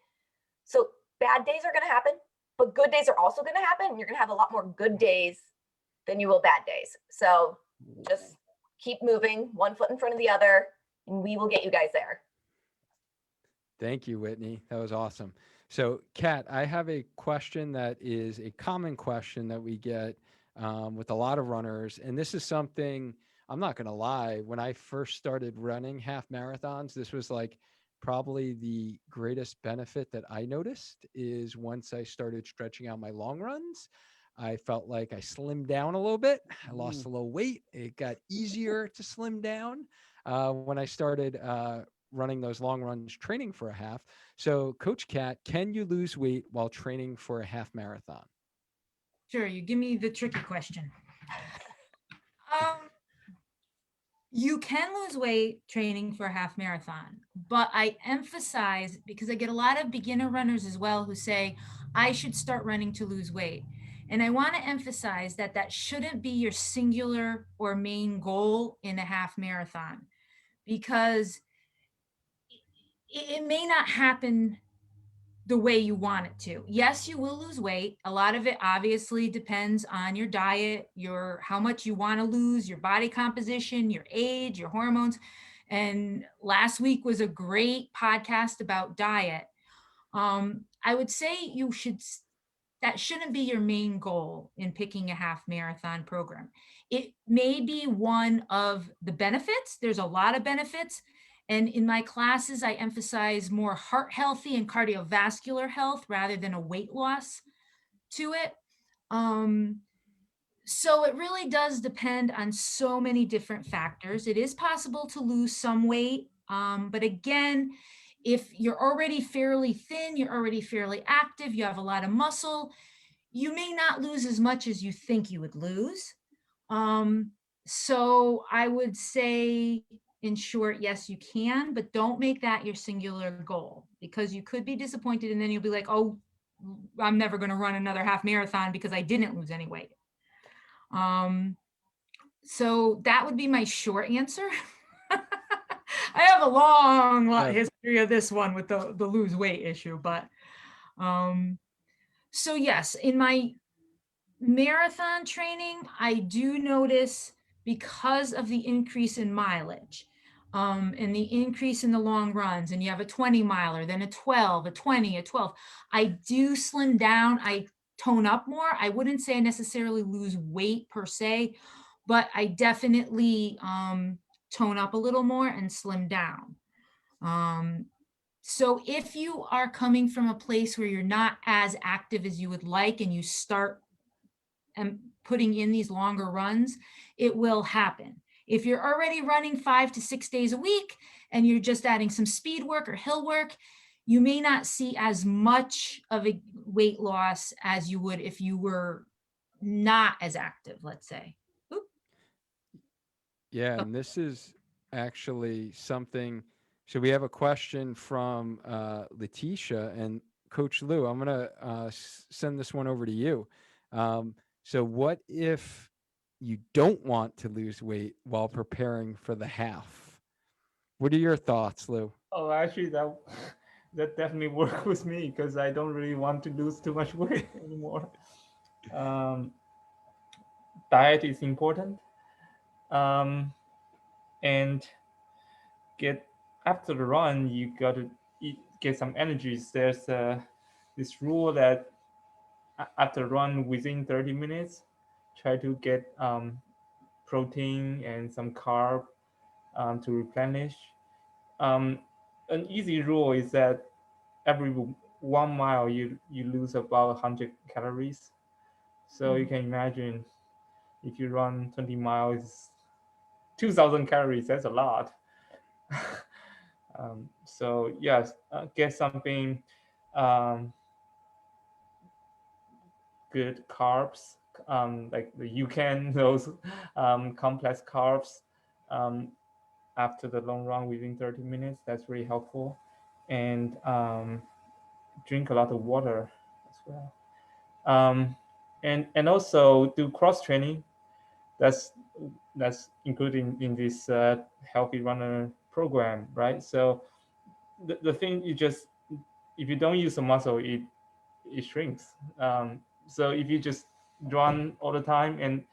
So bad days are going to happen, but good days are also going to happen. You're going to have a lot more good days than you will bad days. So just keep moving, one foot in front of the other, and we will get you guys there. Thank you, Whitney. That was awesome. So, Kat, I have a question that is a common question that we get with a lot of runners. And this is something, I'm not going to lie, when I first started running half marathons, this was like probably the greatest benefit that I noticed is once I started stretching out my long runs, I felt like I slimmed down a little bit. I lost a little weight. It got easier to slim down when I started running those long runs training for a half. So Coach Cat, can you lose weight while training for a half marathon? Sure, you give me the tricky question. You can lose weight training for a half marathon, but I emphasize, because I get a lot of beginner runners as well who say, I should start running to lose weight. And I want to emphasize that that shouldn't be your singular or main goal in a half marathon, because it may not happen the way you want it to. Yes, you will lose weight. A lot of it obviously depends on your diet, how much you want to lose, your body composition, your age, your hormones. And last week was a great podcast about diet. I would say that shouldn't be your main goal in picking a half marathon program. It may be one of the benefits. There's a lot of benefits. And in my classes, I emphasize more heart healthy and cardiovascular health rather than a weight loss to it. So it really does depend on so many different factors. It is possible to lose some weight. But again, if you're already fairly thin, you're already fairly active, you have a lot of muscle, you may not lose as much as you think you would lose. So I would say, in short, yes, you can, but don't make that your singular goal, because you could be disappointed and then you'll be like, oh, I'm never going to run another half marathon because I didn't lose any weight. So that would be my short answer. I have a long history of this one with the lose weight issue, but so yes, in my marathon training, I do notice, because of the increase in mileage and the increase in the long runs, and you have a 20 miler, then a 12, a 20, a 12, I do slim down. I tone up more. I wouldn't say I necessarily lose weight per se, but I definitely tone up a little more and slim down. So if you are coming from a place where you're not as active as you would like, and you start putting in these longer runs, it will happen. If you're already running 5 to 6 days a week and you're just adding some speed work or hill work, you may not see as much of a weight loss as you would if you were not as active, let's say. Oop. Yeah, and this is actually something. So we have a question from Letitia, and Coach Lou, I'm going to send this one over to you. So what if you don't want to lose weight while preparing for the half? What are your thoughts, Lou? Oh, actually, that definitely worked with me, because I don't really want to lose too much weight anymore. Diet is important, and after the run, you got to get some energy. There's this rule that after run within 30 minutes, try to get protein and some carb to replenish. An easy rule is that every 1 mile you lose about 100 calories. So you can imagine, if you run 20 miles, 2,000 calories, that's a lot. So yes, get something good carbs, like those complex carbs after the long run within 30 minutes. That's really helpful. And drink a lot of water as well. And also do cross training. That's included in this healthy runner program, right? So the thing is, just if you don't use the muscle, it shrinks. So if you just run all the time, and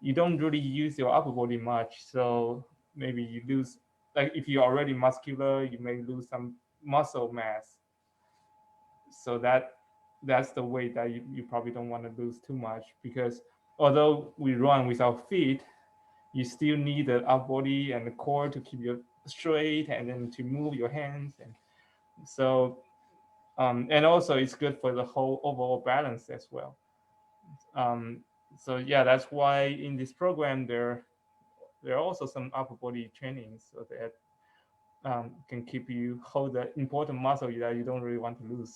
you don't really use your upper body much. So maybe you lose, like if you're already muscular, you may lose some muscle mass. So that's the weight that you probably don't want to lose too much, because although we run with our feet, you still need the upper body and the core to keep you straight and then to move your hands. And so, and also it's good for the whole overall balance as well. Um, so yeah, that's why in this program there are also some upper body training so that can keep you hold the important muscle that you don't really want to lose.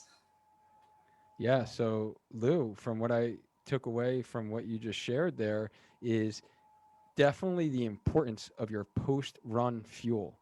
Yeah. So, Lou, from what I took away from what you just shared there is definitely the importance of your post run fuel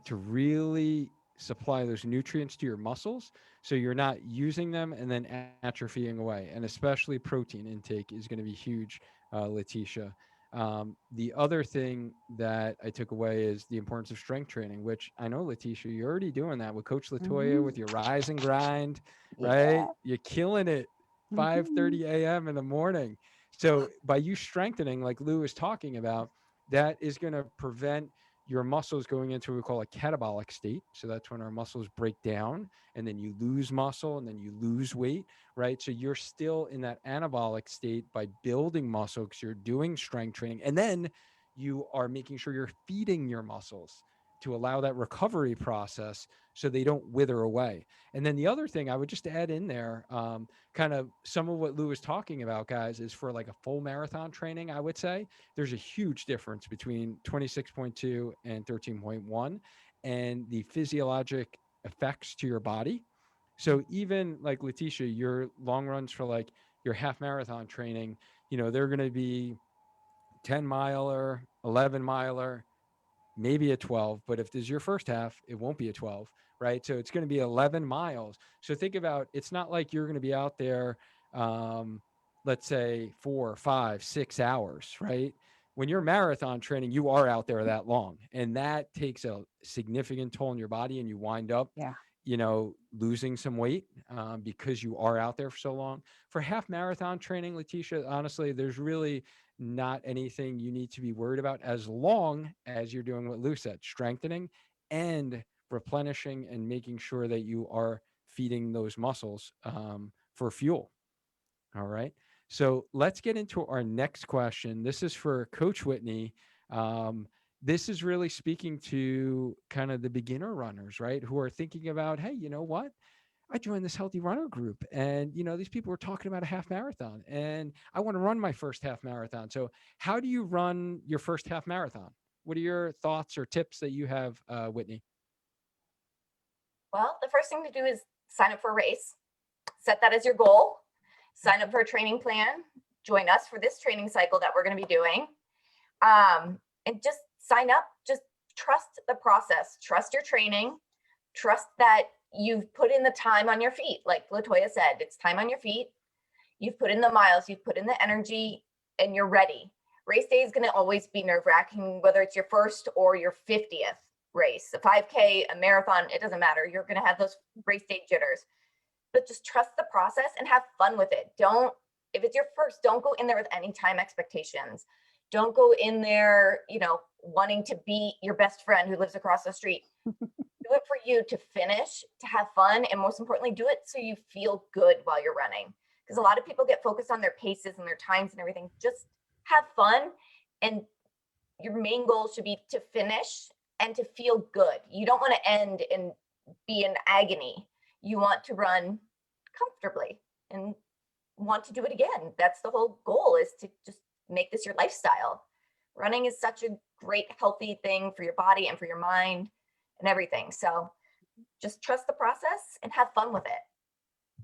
to really supply those nutrients to your muscles so you're not using them and then atrophying away. And especially protein intake is going to be huge, Letitia. The other thing that I took away is the importance of strength training, which I know, Letitia, you're already doing that with Coach LaToya with your rise and grind, right? Yeah. You're killing it. Mhm. 5:30 a.m. in the morning. So by you strengthening, like Lou is talking about, that is going to prevent your muscles going into what we call a catabolic state. So that's when our muscles break down and then you lose muscle and then you lose weight, right? So you're still in that anabolic state by building muscle because you're doing strength training. And then you are making sure you're feeding your muscles to allow that recovery process so they don't wither away. And then the other thing I would just add in there, kind of some of what Lou was talking about, guys, is for like a full marathon training, I would say there's a huge difference between 26.2 and 13.1 and the physiologic effects to your body. So even like Letitia, your long runs for like your half marathon training, they're going to be 10 miler, 11 miler, maybe a 12, but if this is your first half, it won't be a 12, right? So it's going to be 11 miles. So think about, it's not like you're going to be out there, um, let's say 4, 5, 6 hours, right? When you're marathon training, you are out there that long, and that takes a significant toll on your body, and you wind up, Yeah. losing some weight because you are out there for so long. For half marathon training, Letitia, honestly, there's really not anything you need to be worried about as long as you're doing what Lou said, strengthening and replenishing and making sure that you are feeding those muscles for fuel. All right. So let's get into our next question. This is for Coach Whitney. This is really speaking to kind of the beginner runners, right? Who are thinking about, hey, you know what? I joined this healthy runner group and these people were talking about a half marathon and I want to run my first half marathon. So how do you run your first half marathon? What are your thoughts or tips that you have, Whitney? Well, the first thing to do is sign up for a race, set that as your goal, sign up for a training plan, join us for this training cycle that we're going to be doing. And just sign up, just trust the process, trust your training, trust that you've put in the time on your feet. Like LaToya said, it's time on your feet. You've put in the miles, you've put in the energy, and you're ready. Race day is going to always be nerve-wracking, whether it's your first or your 50th race, a 5K, a marathon, it doesn't matter. You're going to have those race day jitters, but just trust the process and have fun with it. If it's your first, don't go in there with any time expectations. Don't go in there, wanting to beat your best friend who lives across the street. Do it for you to finish, to have fun, and most importantly, do it so you feel good while you're running. Because a lot of people get focused on their paces and their times and everything. Just have fun, and your main goal should be to finish and to feel good. You don't want to end and be in agony. You want to run comfortably and want to do it again. That's the whole goal, is to just make this your lifestyle. Running is such a great, healthy thing for your body and for your mind and everything. So just trust the process and have fun with it.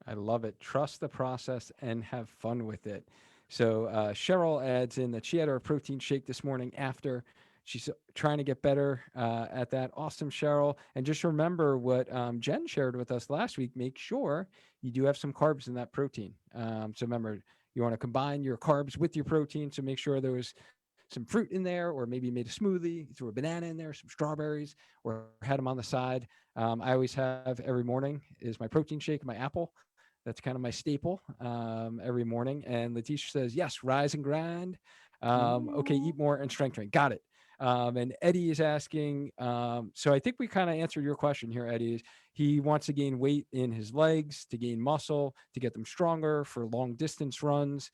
I love it. Trust the process and have fun with it. So Cheryl adds in that she had her protein shake this morning after. She's trying to get better at that. Awesome, Cheryl. And just remember what Jen shared with us last week. Make sure you do have some carbs in that protein. So remember, you want to combine your carbs with your protein. So make sure there was some fruit in there, or maybe you made a smoothie, threw a banana in there, some strawberries, or had them on the side. I always have every morning is my protein shake, my apple. That's kind of my staple every morning. And Letitia says, yes, rise and grind. Okay, eat more and strength train. Got it. And Eddie is asking, so I think we kind of answered your question here, Eddie. Is he wants to gain weight in his legs, to gain muscle, to get them stronger for long distance runs.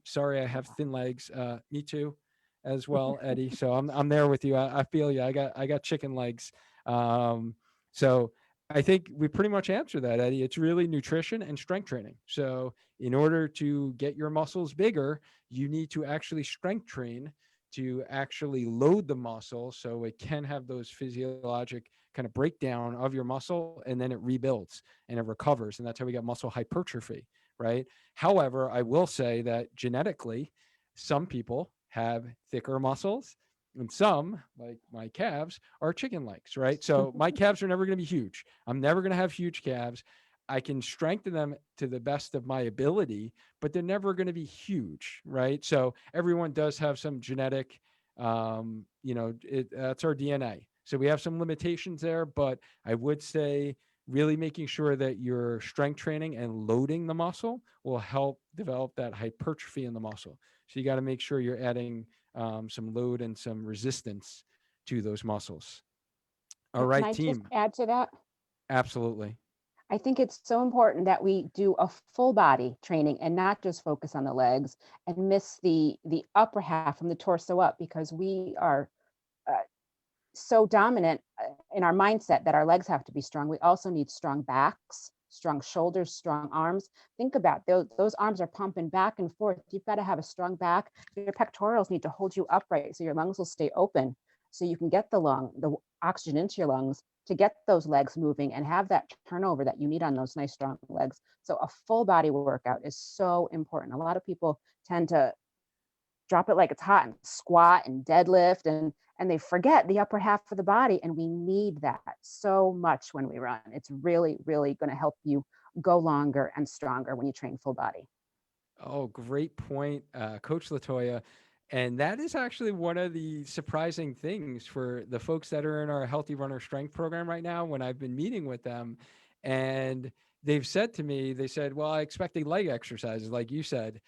Sorry, I have thin legs. Me too, as well, Eddie. So I'm there with you. I feel you. I got chicken legs. So I think we pretty much answered that, Eddie. It's really nutrition and strength training. So in order to get your muscles bigger, you need to actually strength train to actually load the muscle so it can have those physiologic kind of breakdown of your muscle, and then it rebuilds and it recovers. And that's how we get muscle hypertrophy, right? However, I will say that genetically, some people have thicker muscles and some, like my calves, are chicken legs, right? So my calves are never going to be huge. I'm never going to have huge calves. I can strengthen them to the best of my ability, but they're never going to be huge, right? So everyone does have some genetic, that's our DNA. So we have some limitations there, but I would say really making sure that you're strength training and loading the muscle will help develop that hypertrophy in the muscle. So you got to make sure you're adding some load and some resistance to those muscles. All Can right, I just team. add to that? Absolutely. I think it's so important that we do a full body training and not just focus on the legs and miss the upper half from the torso up, because we are so dominant in our mindset that our legs have to be strong. We also need strong backs, strong shoulders, strong arms. Think about those arms are pumping back and forth. You've got to have a strong back. Your pectorals need to hold you upright so your lungs will stay open, so you can get the oxygen into your lungs to get those legs moving and have that turnover that you need on those nice strong legs. So a full body workout is so important. A lot of people tend to drop it like it's hot and squat and deadlift, and they forget the upper half of the body, and we need that so much when we run. It's really, really going to help you go longer and stronger when you train full body. Oh, great point, Coach LaToya. And that is actually one of the surprising things for the folks that are in our Healthy Runner Strength program right now. When I've been meeting with them, and they've said to me, they said, well, I expected leg exercises, like you said,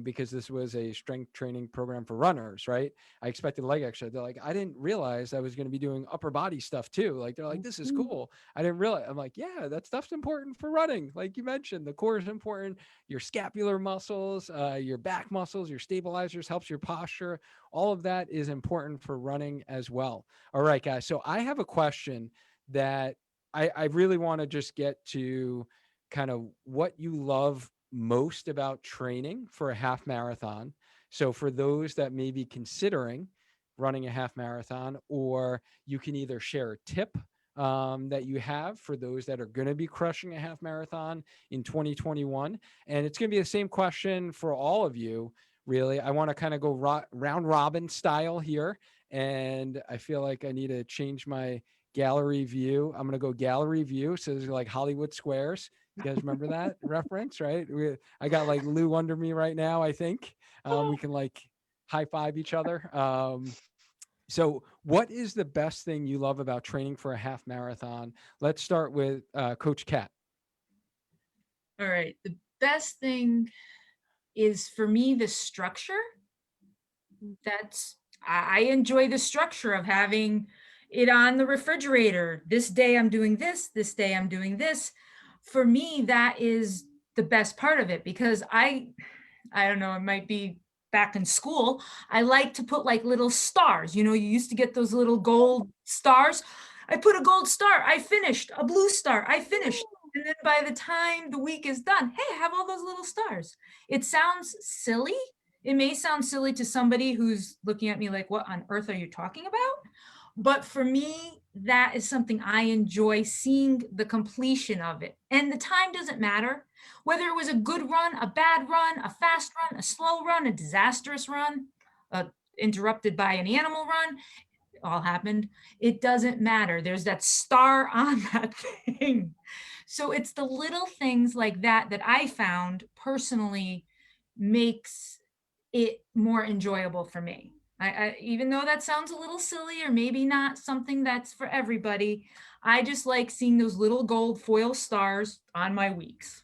because this was a strength training program for runners, right? I expected leg exercise. They're like, I didn't realize I was going to be doing upper body stuff too. Like, they're like, this is cool. I didn't realize. I'm like, yeah, that stuff's important for running. Like you mentioned, the core is important. Your scapular muscles, your back muscles, your stabilizers, helps your posture. All of that is important for running as well. All right, guys. So I have a question that I really want to just get to, kind of what you love most about training for a half marathon. So for those that may be considering running a half marathon, or you can either share a tip that you have for those that are going to be crushing a half marathon in 2021. And it's going to be the same question for all of you, really. I want to kind of go round robin style here. And I feel like I need to change my gallery view. I'm going to go gallery view. So there's like Hollywood squares. You guys remember that reference, right? I got like Lou under me right now, I think. We can like high five each other. So what is the best thing you love about training for a half marathon? Let's start with Coach Cat. All right. The best thing is, for me, the structure. I enjoy the structure of having it on the refrigerator. This day I'm doing this day I'm doing this. For me, that is the best part of it, because I don't know, it might be back in school, I like to put like little stars. You used to get those little gold stars. I put a gold star, I finished. A blue star, I finished. And then by the time the week is done, hey, I have all those little stars. It sounds silly. It may sound silly to somebody who's looking at me like, what on earth are you talking about? But for me, that is something I enjoy, seeing the completion of it. And the time doesn't matter. Whether it was a good run, a bad run, a fast run, a slow run, a disastrous run, interrupted by an animal run, it all happened. It doesn't matter. There's that star on that thing. So it's the little things like that that I found personally makes it more enjoyable for me. I even though that sounds a little silly, or maybe not something that's for everybody, I just like seeing those little gold foil stars on my weeks.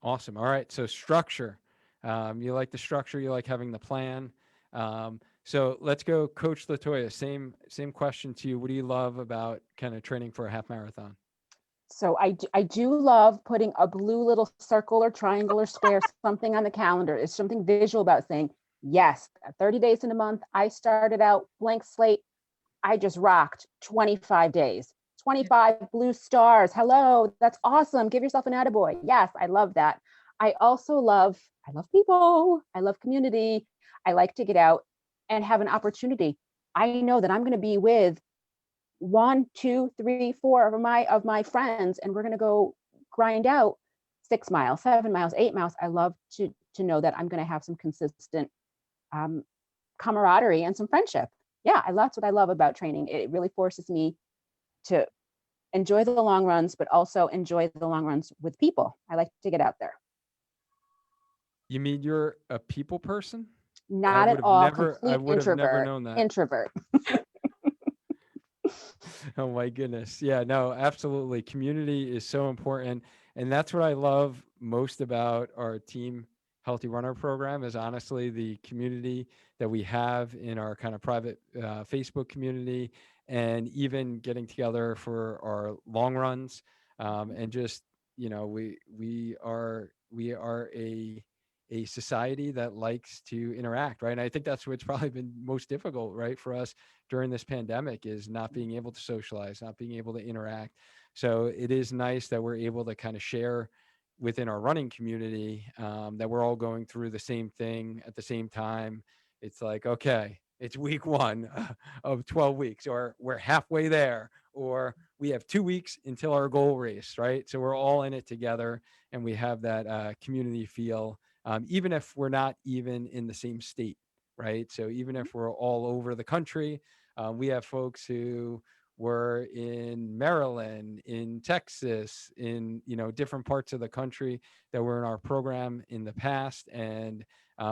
Awesome. All right. So structure. You like the structure, you like having the plan. So let's go, Coach LaToya. Same question to you. What do you love about kind of training for a half marathon? So I do love putting a blue little circle or triangle or square, something on the calendar. It's something visual about saying, yes, 30 days in a month. I started out blank slate. I just rocked 25 days, 25 blue stars. Hello, that's awesome. Give yourself an attaboy. Yes, I love that. I love people. I love community. I like to get out and have an opportunity. I know that I'm going to be with 1, 2, 3, 4 of my friends, and we're going to go grind out 6 miles, 7 miles, 8 miles. I love to know that I'm going to have some consistent camaraderie and some friendship. Yeah, that's what I love about training. It really forces me to enjoy the long runs, but also enjoy the long runs with people. I like to get out there. You mean you're a people person? Not at all. I Complete would have never introvert. known that. Introvert. Oh my goodness. Yeah, no, absolutely. Community is so important. And that's what I love most about our Team Healthy Runner program is honestly the community that we have in our kind of private Facebook community, and even getting together for our long runs. And just, we are a society that likes to interact, right? And I think that's what's probably been most difficult, right, for us during this pandemic is not being able to socialize, not being able to interact. So it is nice that we're able to kind of share within our running community, that we're all going through the same thing at the same time. It's like, okay, it's week 1 of 12 weeks, or we're halfway there, or we have 2 weeks until our goal race, right? So we're all in it together, and we have that community feel, even if we're not even in the same state, right? So even if we're all over the country, we have folks who were in Maryland, in Texas, in different parts of the country that were in our program in the past, and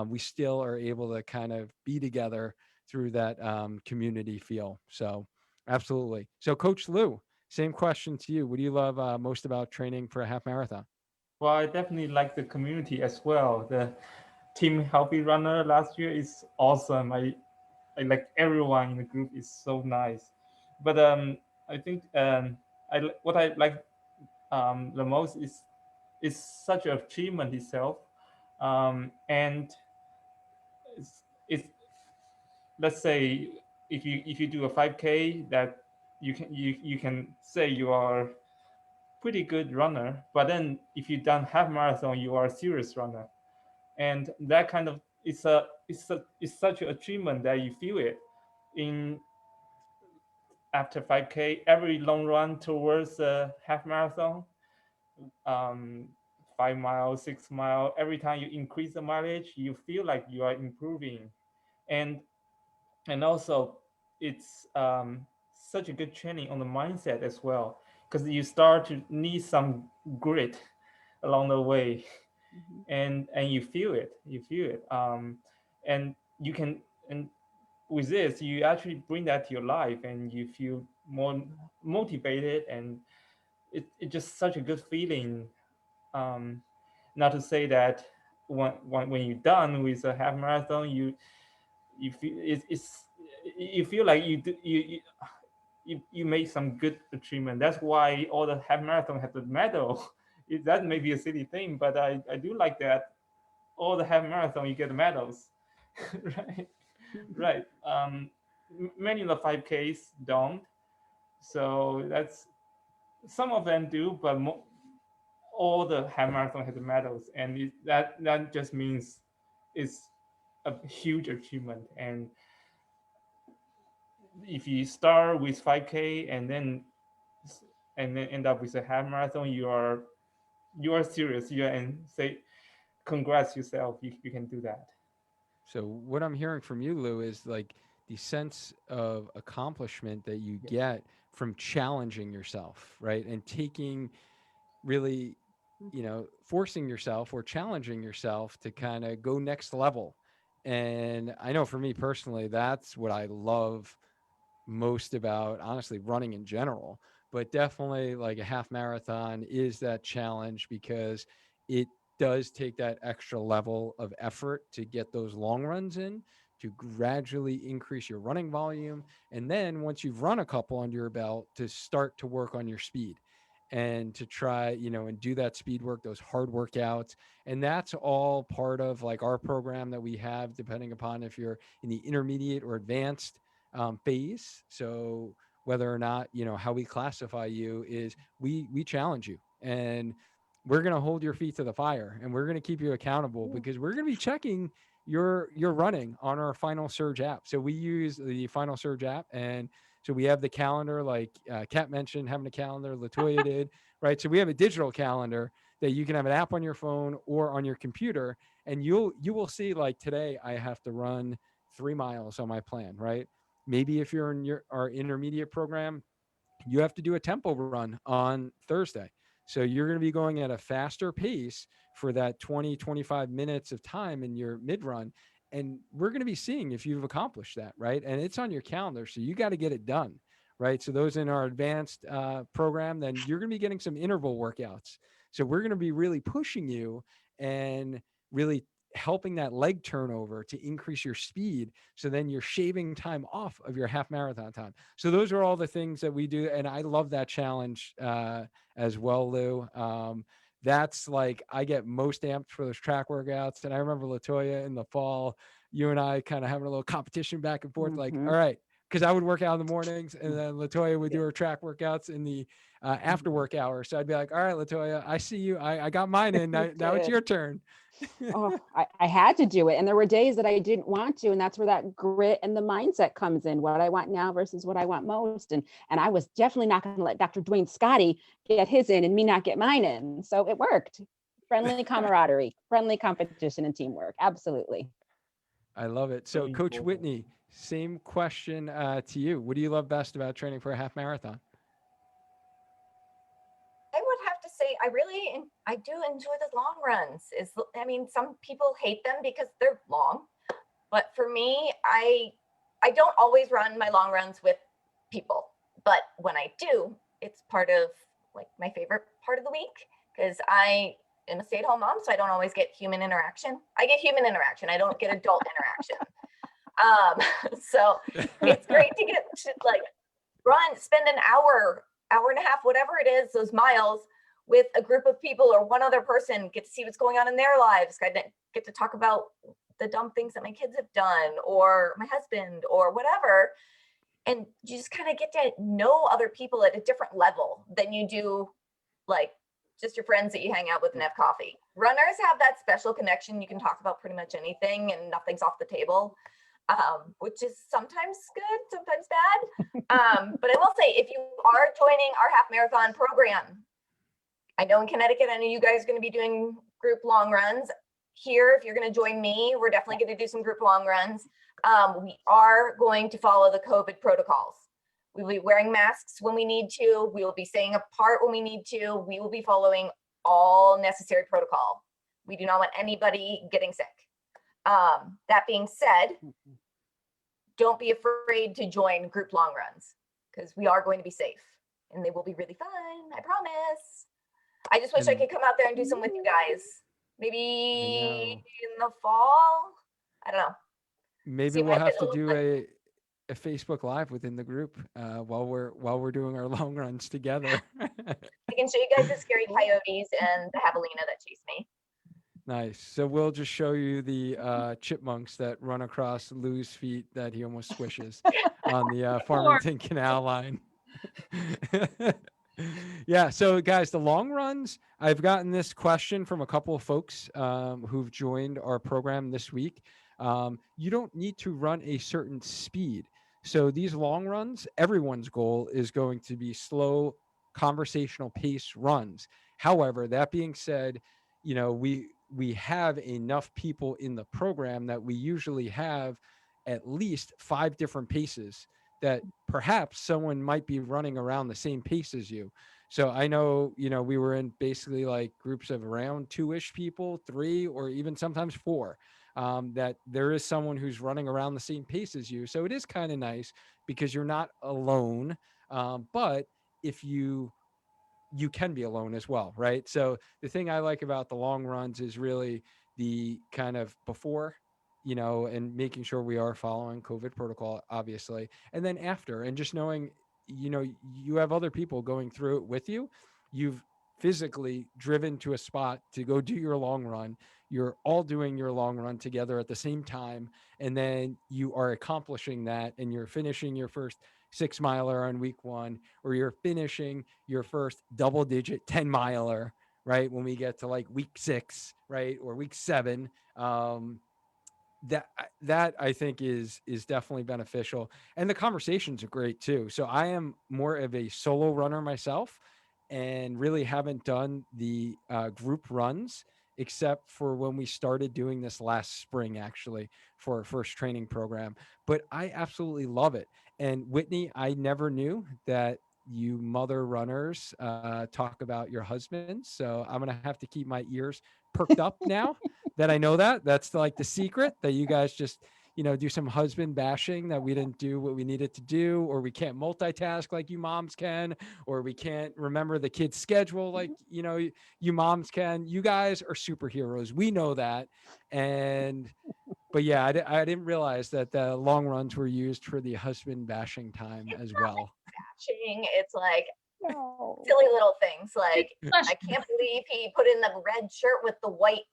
we still are able to kind of be together through that community feel. So absolutely. So Coach Lou, same question to you. What do you love most about training for a half marathon? Well, I definitely like the community as well. The Team Healthy Runner last year is awesome. I like everyone in the group is so nice. But I think what I like the most is such an achievement itself. And it's let's say if you do a 5K, that you can say you are pretty good runner, but then if you done half marathon, you are a serious runner, and that kind of it's such an achievement that you feel it in after 5K, every long run towards a half marathon, um, 5 miles, 6 mile. Every time you increase the mileage, you feel like you are improving, and also it's such a good training on the mindset as well, because you start to need some grit along the way, and you feel it, and you can, and with this you actually bring that to your life and you feel more motivated, and it's just such a good feeling. um, Not to say that when you're done with a half marathon, you feel it's you feel like you made some good achievement. That's why all the half marathon have the medal. That may be a silly thing, but I do like that all the half marathon you get medals. Right, right. Many of the 5Ks don't, so that's some of them do, but all the half marathon has the medals, and that just means it's a huge achievement. And if you start with 5K and then end up with a half marathon, you are serious. And say congrats yourself. You can do that. So what I'm hearing from you, Lou, is like the sense of accomplishment that you get from challenging yourself, right? And taking really, forcing yourself or challenging yourself to kind of go next level. And I know for me personally, that's what I love most about honestly running in general, but definitely like a half marathon is that challenge because it does take that extra level of effort to get those long runs in, to gradually increase your running volume. And then once you've run a couple under your belt, to start to work on your speed and to try, and do that speed work, those hard workouts. And that's all part of like our program that we have, depending upon if you're in the intermediate or advanced phase. So whether or not, how we classify you is we challenge you, and we're going to hold your feet to the fire, and we're going to keep you accountable, because we're going to be checking your running on our Final Surge app. So we use the Final Surge app, and so we have the calendar, like Kat mentioned, having a calendar, LaToya did, right? So we have a digital calendar that you can have an app on your phone or on your computer, and you will see, like, today I have to run 3 miles on my plan, right? Maybe if you're in our intermediate program, you have to do a tempo run on Thursday. So you're going to be going at a faster pace for that 20, 25 minutes of time in your mid run. And we're going to be seeing if you've accomplished that, right? And it's on your calendar. So you got to get it done, right? So those in our advanced program, then you're going to be getting some interval workouts. So we're going to be really pushing you and really helping that leg turnover to increase your speed. So then you're shaving time off of your half marathon time. So those are all the things that we do. And I love that challenge as well, Lou. That's like, I get most amped for those track workouts. And I remember LaToya in the fall, you and I kind of having a little competition back and forth, like, all right, because I would work out in the mornings, and then LaToya would do her track workouts in the after work hours. So I'd be like, all right, LaToya, I see you. I got mine in. Now it's your turn. Oh, I had to do it. And there were days that I didn't want to. And that's where that grit and the mindset comes in, what I want now versus what I want most. And I was definitely not going to let Dr. Dwayne Scotty get his in and me not get mine in. So it worked. Friendly camaraderie, friendly competition, and teamwork. Absolutely. I love it. So Coach Whitney, same question to you. What do you love best about training for a half marathon? I would have to say I do enjoy the long runs. Some people hate them because they're long, but for me, I don't always run my long runs with people, but when I do, it's part of like my favorite part of the week, because I am a stay-at-home mom, so I don't always get human interaction. I get human interaction. I don't get adult interaction. So it's great to get to like spend an hour and a half, whatever it is, those miles with a group of people or one other person, get to see what's going on in their lives. I get to talk about the dumb things that my kids have done or my husband or whatever. And you just kind of get to know other people at a different level than you do like just your friends that you hang out with and have coffee. Runners have that special connection. You can talk about pretty much anything and nothing's off the table. Which is sometimes good, sometimes bad. But I will say, if you are joining our half marathon program, I know in Connecticut, I know you guys are going to be doing group long runs. Here, if you're going to join me, we're definitely going to do some group long runs. We are going to follow the COVID protocols. We will be wearing masks when we need to. We will be staying apart when we need to. We will be following all necessary protocol. We do not want anybody getting sick. That being said, don't be afraid to join group long runs, because we are going to be safe and they will be really fun. I promise. I just wish I could come out there and do some with you guys. Maybe in the fall. I don't know. Maybe we'll have to do a Facebook Live within the group while we're doing our long runs together. I can show you guys the scary coyotes and the javelina that chase me. Nice. So we'll just show you the chipmunks that run across Lou's feet that he almost squishes on the Farmington Canal line. Yeah. So guys, the long runs, I've gotten this question from a couple of folks who've joined our program this week. You don't need to run a certain speed. So these long runs, everyone's goal is going to be slow conversational pace runs. However, that being said, we have enough people in the program that we usually have at least 5 different paces that perhaps someone might be running around the same pace as you. So I know, we were in basically like groups of around 2-ish people, 3, or even sometimes 4, that there is someone who's running around the same pace as you. So it is kind of nice because you're not alone. But if you you can be alone as well, right? So the thing I like about the long runs is really the kind of before, and making sure we are following COVID protocol, obviously, and then after, and just knowing, you have other people going through it with you. You've physically driven to a spot to go do your long run. You're all doing your long run together at the same time. And then you are accomplishing that, and you're finishing your first 6 miler on week 1, or you're finishing your first double digit 10 miler, right? When we get to like week 6, right? Or week 7, that I think is definitely beneficial. And the conversations are great too. So I am more of a solo runner myself, and really haven't done the group runs except for when we started doing this last spring, actually, for our first training program. But I absolutely love it. And Whitney, I never knew that you mother runners talk about your husbands. So I'm going to have to keep my ears perked up now that I know that. That's like the secret, that you guys just, do some husband bashing, that we didn't do what we needed to do, or we can't multitask like you moms can, or we can't remember the kid's schedule like, you moms can. You guys are superheroes. We know that. But yeah, I didn't realize that the long runs were used for the husband bashing time as well. It's like No. silly little things like, I can't believe he put in the red shirt with the white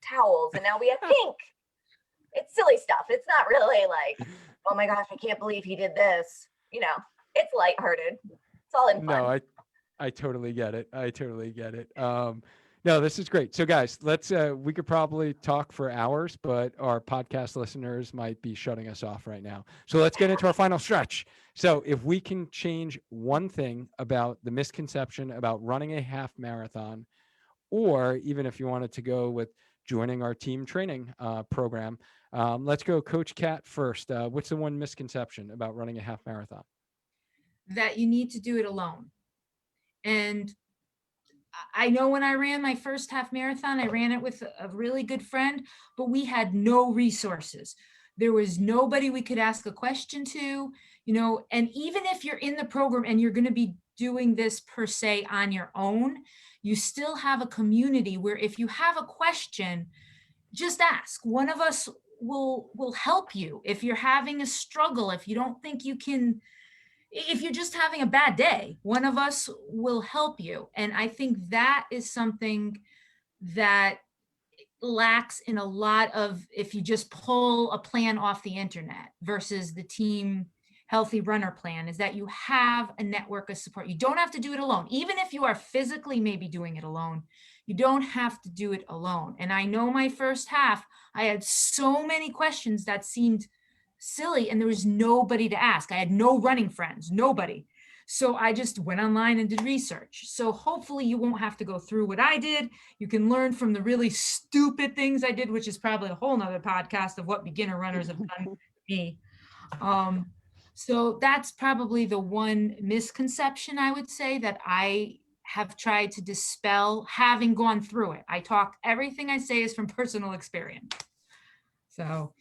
towels and now we have pink. It's silly stuff. It's not really like, oh my gosh, I can't believe he did this. It's lighthearted. It's all in fun. No, I totally get it. No, this is great. So guys, we could probably talk for hours, but our podcast listeners might be shutting us off right now. So let's get into our final stretch. So if we can change one thing about the misconception about running a half marathon, or even if you wanted to go with joining our team training program, let's go Coach Cat first. What's the one misconception about running a half marathon? That you need to do it alone. And I know when I ran my first half marathon, I ran it with a really good friend, but we had no resources. There was nobody we could ask a question to, and even if you're in the program and you're going to be doing this per se on your own, you still have a community where if you have a question, just ask. One of us will help you. If you're having a struggle, if you don't think you can, if you're just having a bad day, one of us will help you. And I think that is something that lacks in a lot of, if you just pull a plan off the internet versus the team healthy runner plan, is that you have a network of support. You don't have to do it alone. Even if you are physically maybe doing it alone, you don't have to do it alone. And I know my first half, I had so many questions that seemed silly and there was nobody to ask. I had no running friends, nobody. So I just went online and did research. So hopefully you won't have to go through what I did. You can learn from the really stupid things I did, which is probably a whole nother podcast of what beginner runners have done to me. So that's probably the one misconception I would say that I have tried to dispel, having gone through it. Everything I say is from personal experience. So.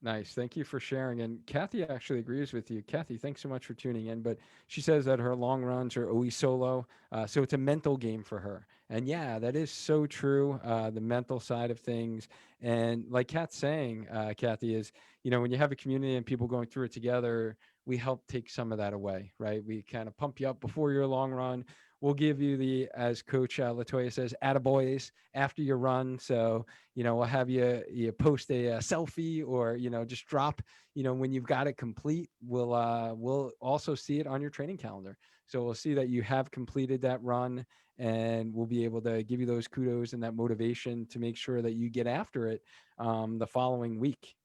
Nice. Thank you for sharing. And Kathy actually agrees with you. Kathy, thanks so much for tuning in. But she says that her long runs are always solo. So it's a mental game for her. And yeah, that is so true. The mental side of things. And like Kat's saying, Kathy, is, when you have a community and people going through it together, we help take some of that away, right? We kind of pump you up before your long run. We'll give you as Coach LaToya says, attaboys after your run. So, we'll have you post a selfie, or, just drop, when you've got it complete. We'll also see it on your training calendar. So we'll see that you have completed that run, and we'll be able to give you those kudos and that motivation to make sure that you get after it the following week.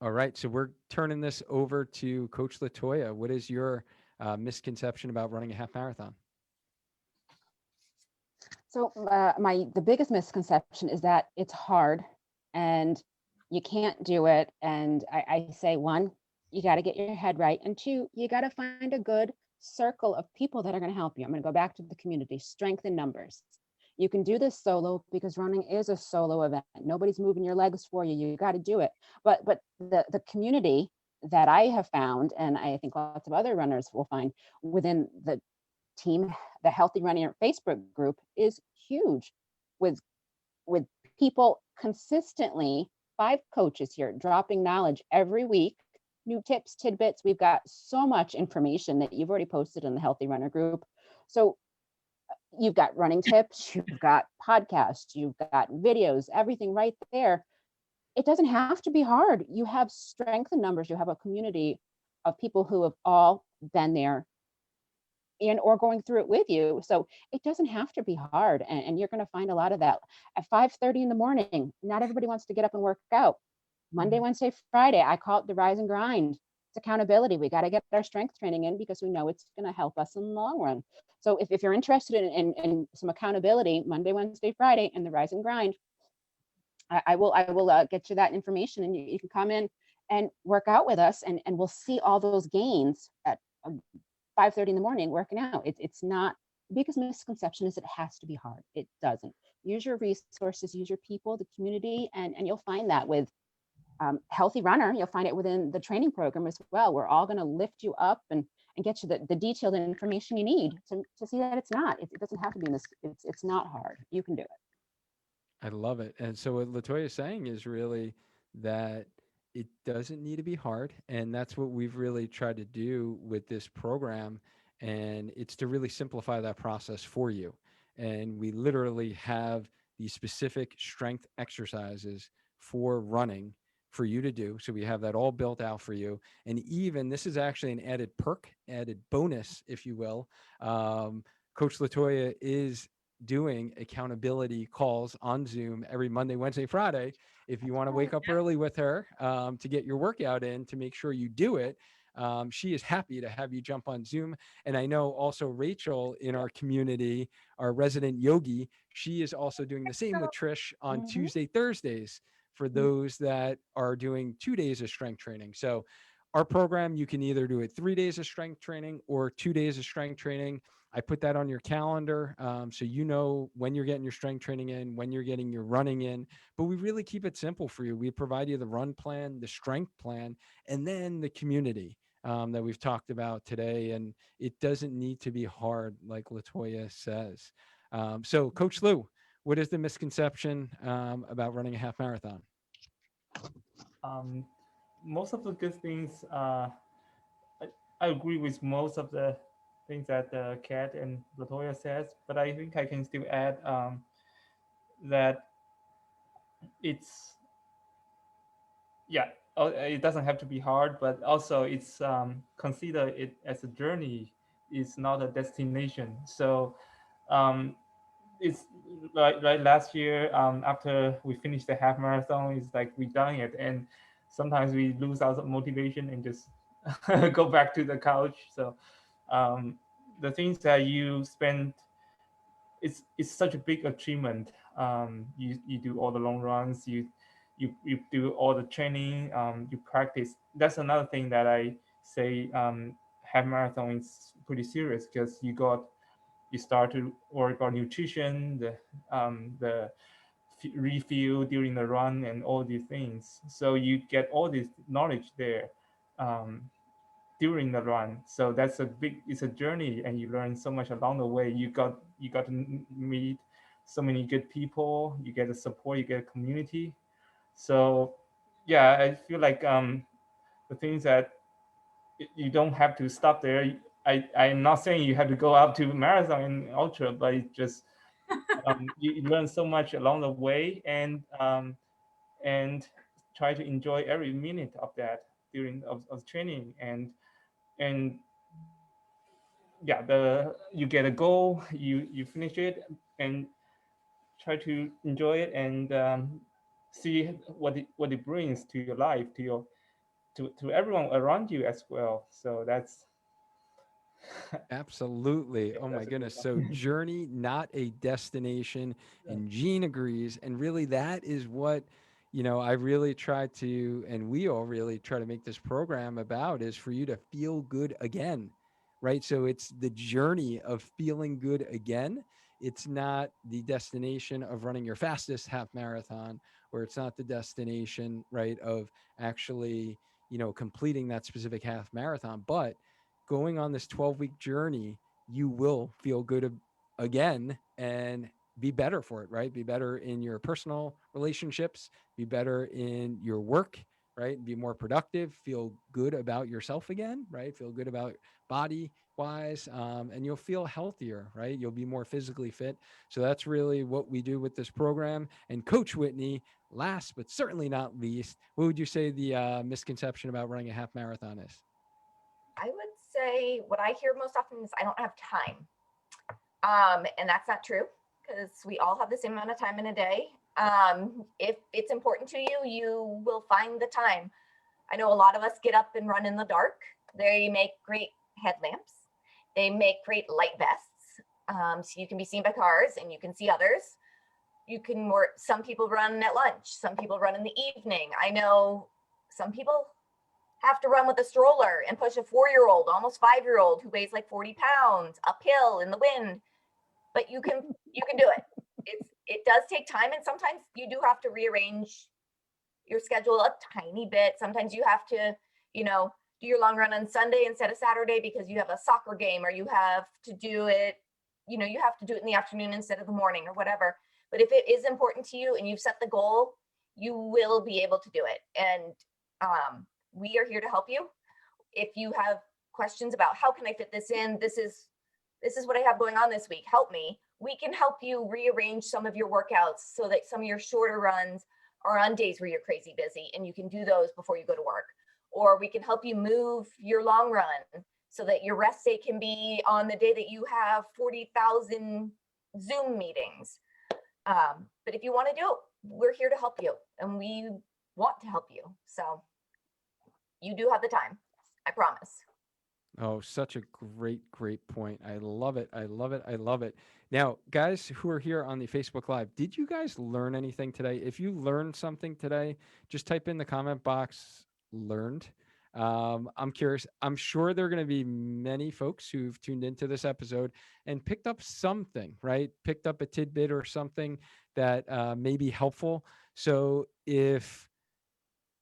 All right. So we're turning this over to Coach LaToya. What is your misconception about running a half marathon? So the biggest misconception is that it's hard and you can't do it. And I say, one, you got to get your head right. And two, you got to find a good circle of people that are going to help you. I'm going to go back to the community, strength in numbers. You can do this solo because running is a solo event. Nobody's moving your legs for you. You got to do it. But the community that I have found, and I think lots of other runners will find within the the Healthy Running Facebook group is huge with people consistently, 5 coaches here dropping knowledge every week, new tips, tidbits. We've got so much information that you've already posted in the Healthy Runner group. So you've got running tips, you've got podcasts, you've got videos, everything right there. It doesn't have to be hard. You have strength in numbers. You have a community of people who have all been there and or going through it with you. So it doesn't have to be hard. And you're going to find a lot of that at 5:30 in the morning. Not everybody wants to get up and work out. Monday, Wednesday, Friday, I call it the rise and grind. It's accountability. We got to get our strength training in because we know it's going to help us in the long run. So if you're interested in some accountability, Monday, Wednesday, Friday, and the rise and grind, I will get you that information, and you can come in and work out with us, and we'll see all those gains at 5:30 in the morning working out. It's not, the biggest misconception is it has to be hard. It doesn't. Use your resources, use your people, the community, and you'll find that with Healthy Runner. You'll find it within the training program as well. We're all going to lift you up and get you the detailed information you need to see that it's not. It doesn't have to be it's not hard. You can do it. I love it. And so what LaToya is saying is really that it doesn't need to be hard. And that's what we've really tried to do with this program. And it's to really simplify that process for you. And we literally have these specific strength exercises for running for you to do. So we have that all built out for you. And even this is actually an added perk, added bonus, if you will. Coach LaToya is doing accountability calls on Zoom every Monday, Wednesday, Friday. If you want to wake up early with her to get your workout in, to make sure you do it, she is happy to have you jump on Zoom. And I know also Rachel in our community, our resident yogi, she is also doing the same with Trish on Tuesday, Thursdays for those that are doing 2 days of strength training. So our program, you can either do it 3 days of strength training or 2 days of strength training. I put that on your calendar so you know when you're getting your strength training in, when you're getting your running in. But we really keep it simple for you. We provide you the run plan, the strength plan, and then the community that we've talked about today. And it doesn't need to be hard, like LaToya says. So, Coach Lou, what is the misconception about running a half marathon? Most of the good things, I agree with most of the things that Kat and LaToya says, but I think I can still add that it's, yeah, it doesn't have to be hard, but also it's consider it as a journey. It's not a destination. So um, it's like last year after we finished the half marathon, it's like we done it, and sometimes we lose our motivation and just go back to the couch. So the things that you spend, it's such a big achievement. You do all the long runs, you do all the training, you practice. That's another thing that I say, half marathon is pretty serious because you start to work on nutrition, the refuel during the run, and all these things. So you get all this knowledge there um, during the run. So it's a journey, and you learn so much along the way. You got to meet so many good people. You get the support. You get a community. So yeah, I feel like the things that you don't have to stop there. I'm not saying you have to go out to marathon and ultra, but it just you learn so much along the way, and try to enjoy every minute of that during of training, and yeah, you get a goal, you finish it, and try to enjoy it, and see what it brings to your life, to everyone around you as well. So that's Absolutely. yeah, Oh my that's a good goodness. So one. journey, not a destination. Yeah. And Gene agrees. And really that is what, I really try to, and we all really try to make this program about, is for you to feel good again, right? So it's the journey of feeling good again. It's not the destination of running your fastest half marathon, or it's not the destination, right, of actually, completing that specific half marathon, but going on this 12-week journey you will feel good again and be better for it, right? Be better in your personal relationships, be better in your work, right? Be more productive, feel good about yourself again, right? Feel good about body wise, and you'll feel healthier, right? You'll be more physically fit. So that's really what we do with this program. And Coach Whitney, last but certainly not least, what would you say the misconception about running a half marathon is? I would say what I hear most often is I don't have time. And that's not true because we all have the same amount of time in a day. If it's important to you, you will find the time. I know a lot of us get up and run in the dark. They make great headlamps. They make great light vests. So you can be seen by cars and you can see others. You can work, some people run at lunch, some people run in the evening. I know some people have to run with a stroller and push a 4-year-old, almost 5-year-old who weighs like 40 pounds uphill in the wind. But you can do it. It does take time, and sometimes you do have to rearrange your schedule a tiny bit. Sometimes you have to, do your long run on Sunday instead of Saturday because you have a soccer game, or you have to do it, you have to do it in the afternoon instead of the morning or whatever. But if it is important to you and you've set the goal, you will be able to do it. And we are here to help you. If you have questions about how can I fit this in, this is what I have going on this week, help me. We can help you rearrange some of your workouts so that some of your shorter runs are on days where you're crazy busy and you can do those before you go to work. Or we can help you move your long run so that your rest day can be on the day that you have 40,000 Zoom meetings. But if you want to do it, we're here to help you and we want to help you. So you do have the time, I promise. Oh, such a great point. I love it. I love it. I love it. Now, guys who are here on the Facebook Live, did you guys learn anything today? If you learned something today, just type in the comment box, learned. I'm curious. I'm sure there are going to be many folks who've tuned into this episode and picked up something, right? Picked up a tidbit or something that may be helpful. So if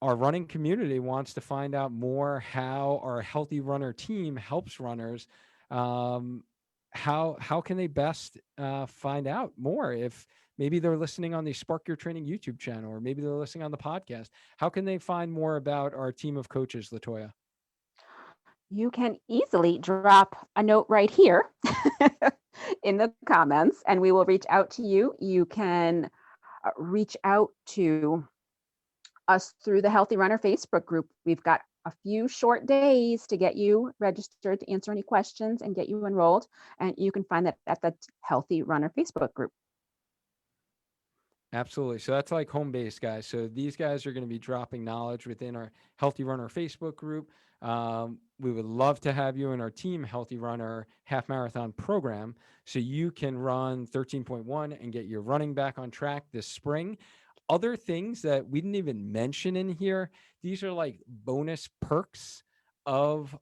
our running community wants to find out more how our Healthy Runner team helps runners, how can they best find out more? If maybe they're listening on the Spark Your Training YouTube channel, or maybe they're listening on the podcast, how can they find more about our team of coaches, LaToya? You can easily drop a note right here in the comments and we will reach out to you. You can reach out to us through the Healthy Runner Facebook group. We've got a few short days to get you registered to answer any questions and get you enrolled. And you can find that at the Healthy Runner Facebook group. Absolutely. So that's like home base, guys. So these guys are going to be dropping knowledge within our Healthy Runner Facebook group. We would love to have you in our team Healthy Runner half marathon program so you can run 13.1 and get your running back on track this spring. Other things that we didn't even mention in here, these are like bonus perks of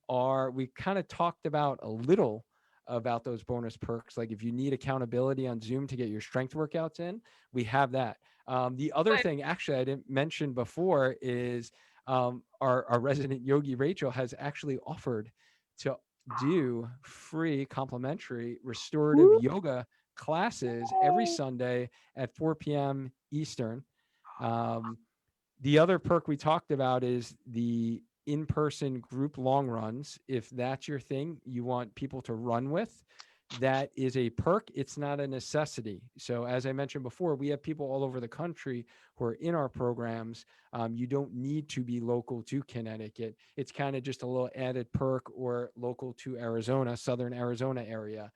we kind of talked about a little about those bonus perks. Like if you need accountability on Zoom to get your strength workouts in, we have that. The other thing actually I didn't mention before is our resident yogi Rachel has actually offered to do free complimentary restorative yoga classes every Sunday at 4 p.m. Eastern. The other perk we talked about is the in-person group long runs. If that's your thing, you want people to run with, that is a perk. It's not a necessity. So as I mentioned before, we have people all over the country who are in our programs. You don't need to be local to Connecticut. It's kind of just a little added perk, or local to Arizona, Southern Arizona area.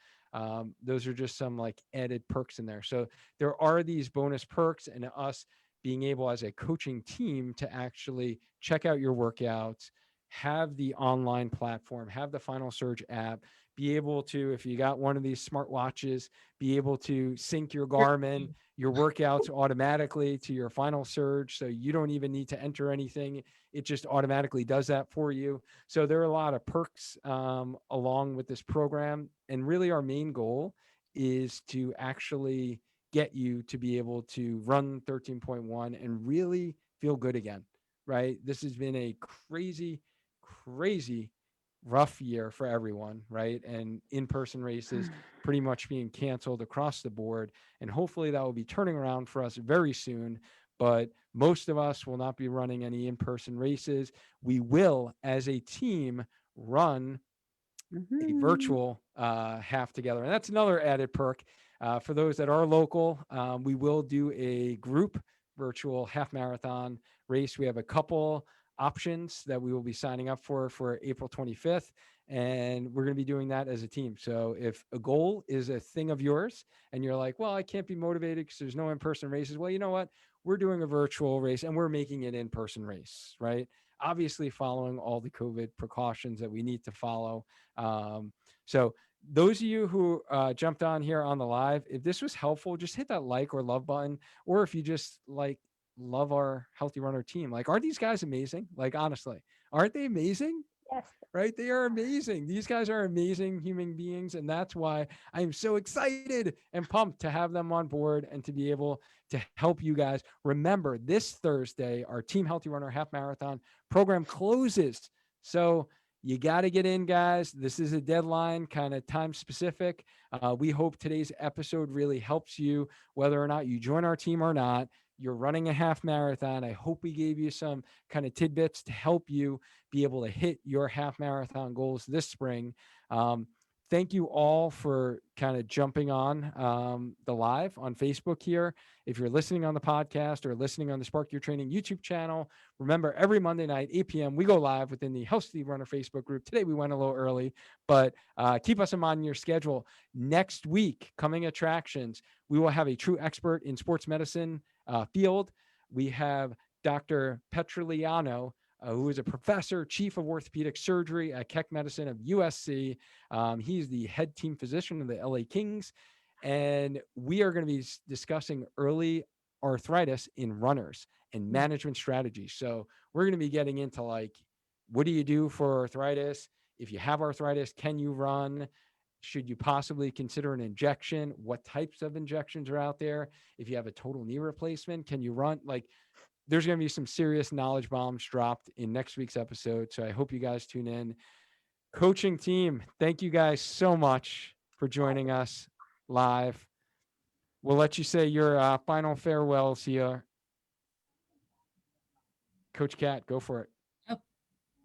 Those are just some like added perks in there. So there are these bonus perks, and us being able as a coaching team to actually check out your workouts, have the online platform, have the Final Surge app, be able to, if you got one of these smartwatches, be able to sync your Garmin, your workouts automatically to your Final Surge. So you don't even need to enter anything. It just automatically does that for you. So there are a lot of perks along with this program. And really our main goal is to actually get you to be able to run 13.1 and really feel good again, right? This has been a crazy rough year for everyone, right? And in-person races pretty much being canceled across the board. And hopefully that will be turning around for us very soon. But most of us will not be running any in-person races. We will, as a team, run a virtual half together. And that's another added perk. For those that are local, we will do a group virtual half marathon race. We have a couple options that we will be signing up for April 25th. And we're going to be doing that as a team. So if a goal is a thing of yours and you're like, well, I can't be motivated because there's no in-person races. Well, you know what? We're doing a virtual race and we're making it in-person race, right? Obviously following all the COVID precautions that we need to follow. So those of you who jumped on here on the live, if this was helpful, just hit that like or love button. Or if you just like love our Healthy Runner team, like, aren't these guys amazing? Like, honestly, aren't they amazing? Yes. Right? They are amazing. These guys are amazing human beings. And that's why I am so excited and pumped to have them on board and to be able to help you guys. Remember, this Thursday, our Team Healthy Runner Half Marathon program closes. So you got to get in, guys. This is a deadline, kind of time specific. We hope today's episode really helps you, whether or not you join our team or not. You're running a half marathon. I hope we gave you some kind of tidbits to help you be able to hit your half marathon goals this spring. Thank you all for kind of jumping on the live on Facebook here. If you're listening on the podcast or listening on the Spark Your Training YouTube channel, remember every Monday night, 8 p.m., we go live within the Healthy Runner Facebook group. Today we went a little early, but keep us in mind in your schedule. Next week, coming attractions, we will have a true expert in sports medicine field. We have Dr. Petroliano, who is a professor, chief of orthopedic surgery at Keck Medicine of USC. He's the head team physician of the LA Kings. And we are going to be discussing early arthritis in runners and management strategies. So we're going to be getting into like, what do you do for arthritis? If you have arthritis, can you run? Should you possibly consider an injection? What types of injections are out there? If you have a total knee replacement, can you run? Like, there's going to be some serious knowledge bombs dropped in next week's episode. So I hope you guys tune in. Coaching team, thank you guys so much for joining us live. We'll let you say your final farewells here. Coach Cat, go for it.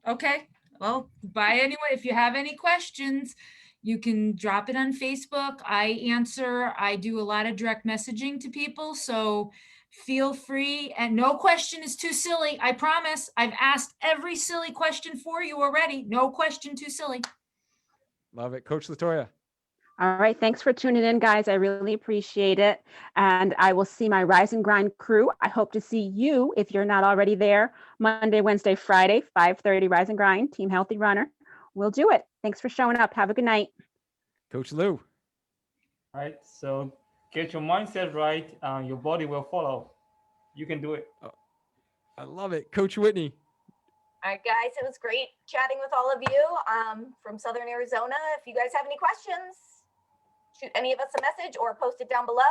Okay. Well, bye anyway. If you have any questions, you can drop it on Facebook. I answer. I do a lot of direct messaging to people. So feel free, and no question is too silly. I promise. I've asked every silly question for you already. No question too silly. Love it. Coach LaToya. All right. Thanks for tuning in, guys. I really appreciate it. And I will see my Rise and Grind crew. I hope to see you, if you're not already there, Monday, Wednesday, Friday, 5:30, Rise and Grind, Team Healthy Runner. We'll do it. Thanks for showing up. Have a good night. Coach Lou. All right. So get your mindset right. Your body will follow. You can do it. I love it. Coach Whitney. All right, guys, it was great chatting with all of you from Southern Arizona. If you guys have any questions, shoot any of us a message or post it down below.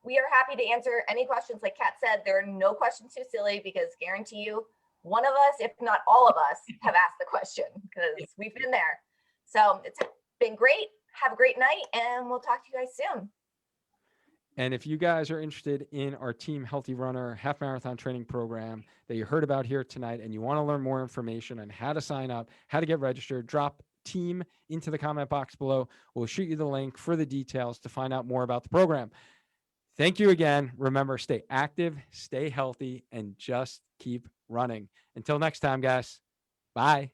We are happy to answer any questions. Like Kat said, there are no questions too silly, because guarantee you, one of us, if not all of us, have asked the question, because we've been there. So it's been great. Have a great night, and we'll talk to you guys soon. And if you guys are interested in our Team Healthy Runner half marathon training program that you heard about here tonight, and you want to learn more information on how to sign up, how to get registered, drop team into the comment box below. We'll shoot you the link for the details to find out more about the program. Thank you again. Remember, stay active, stay healthy, and just keep running. Until next time, guys. Bye.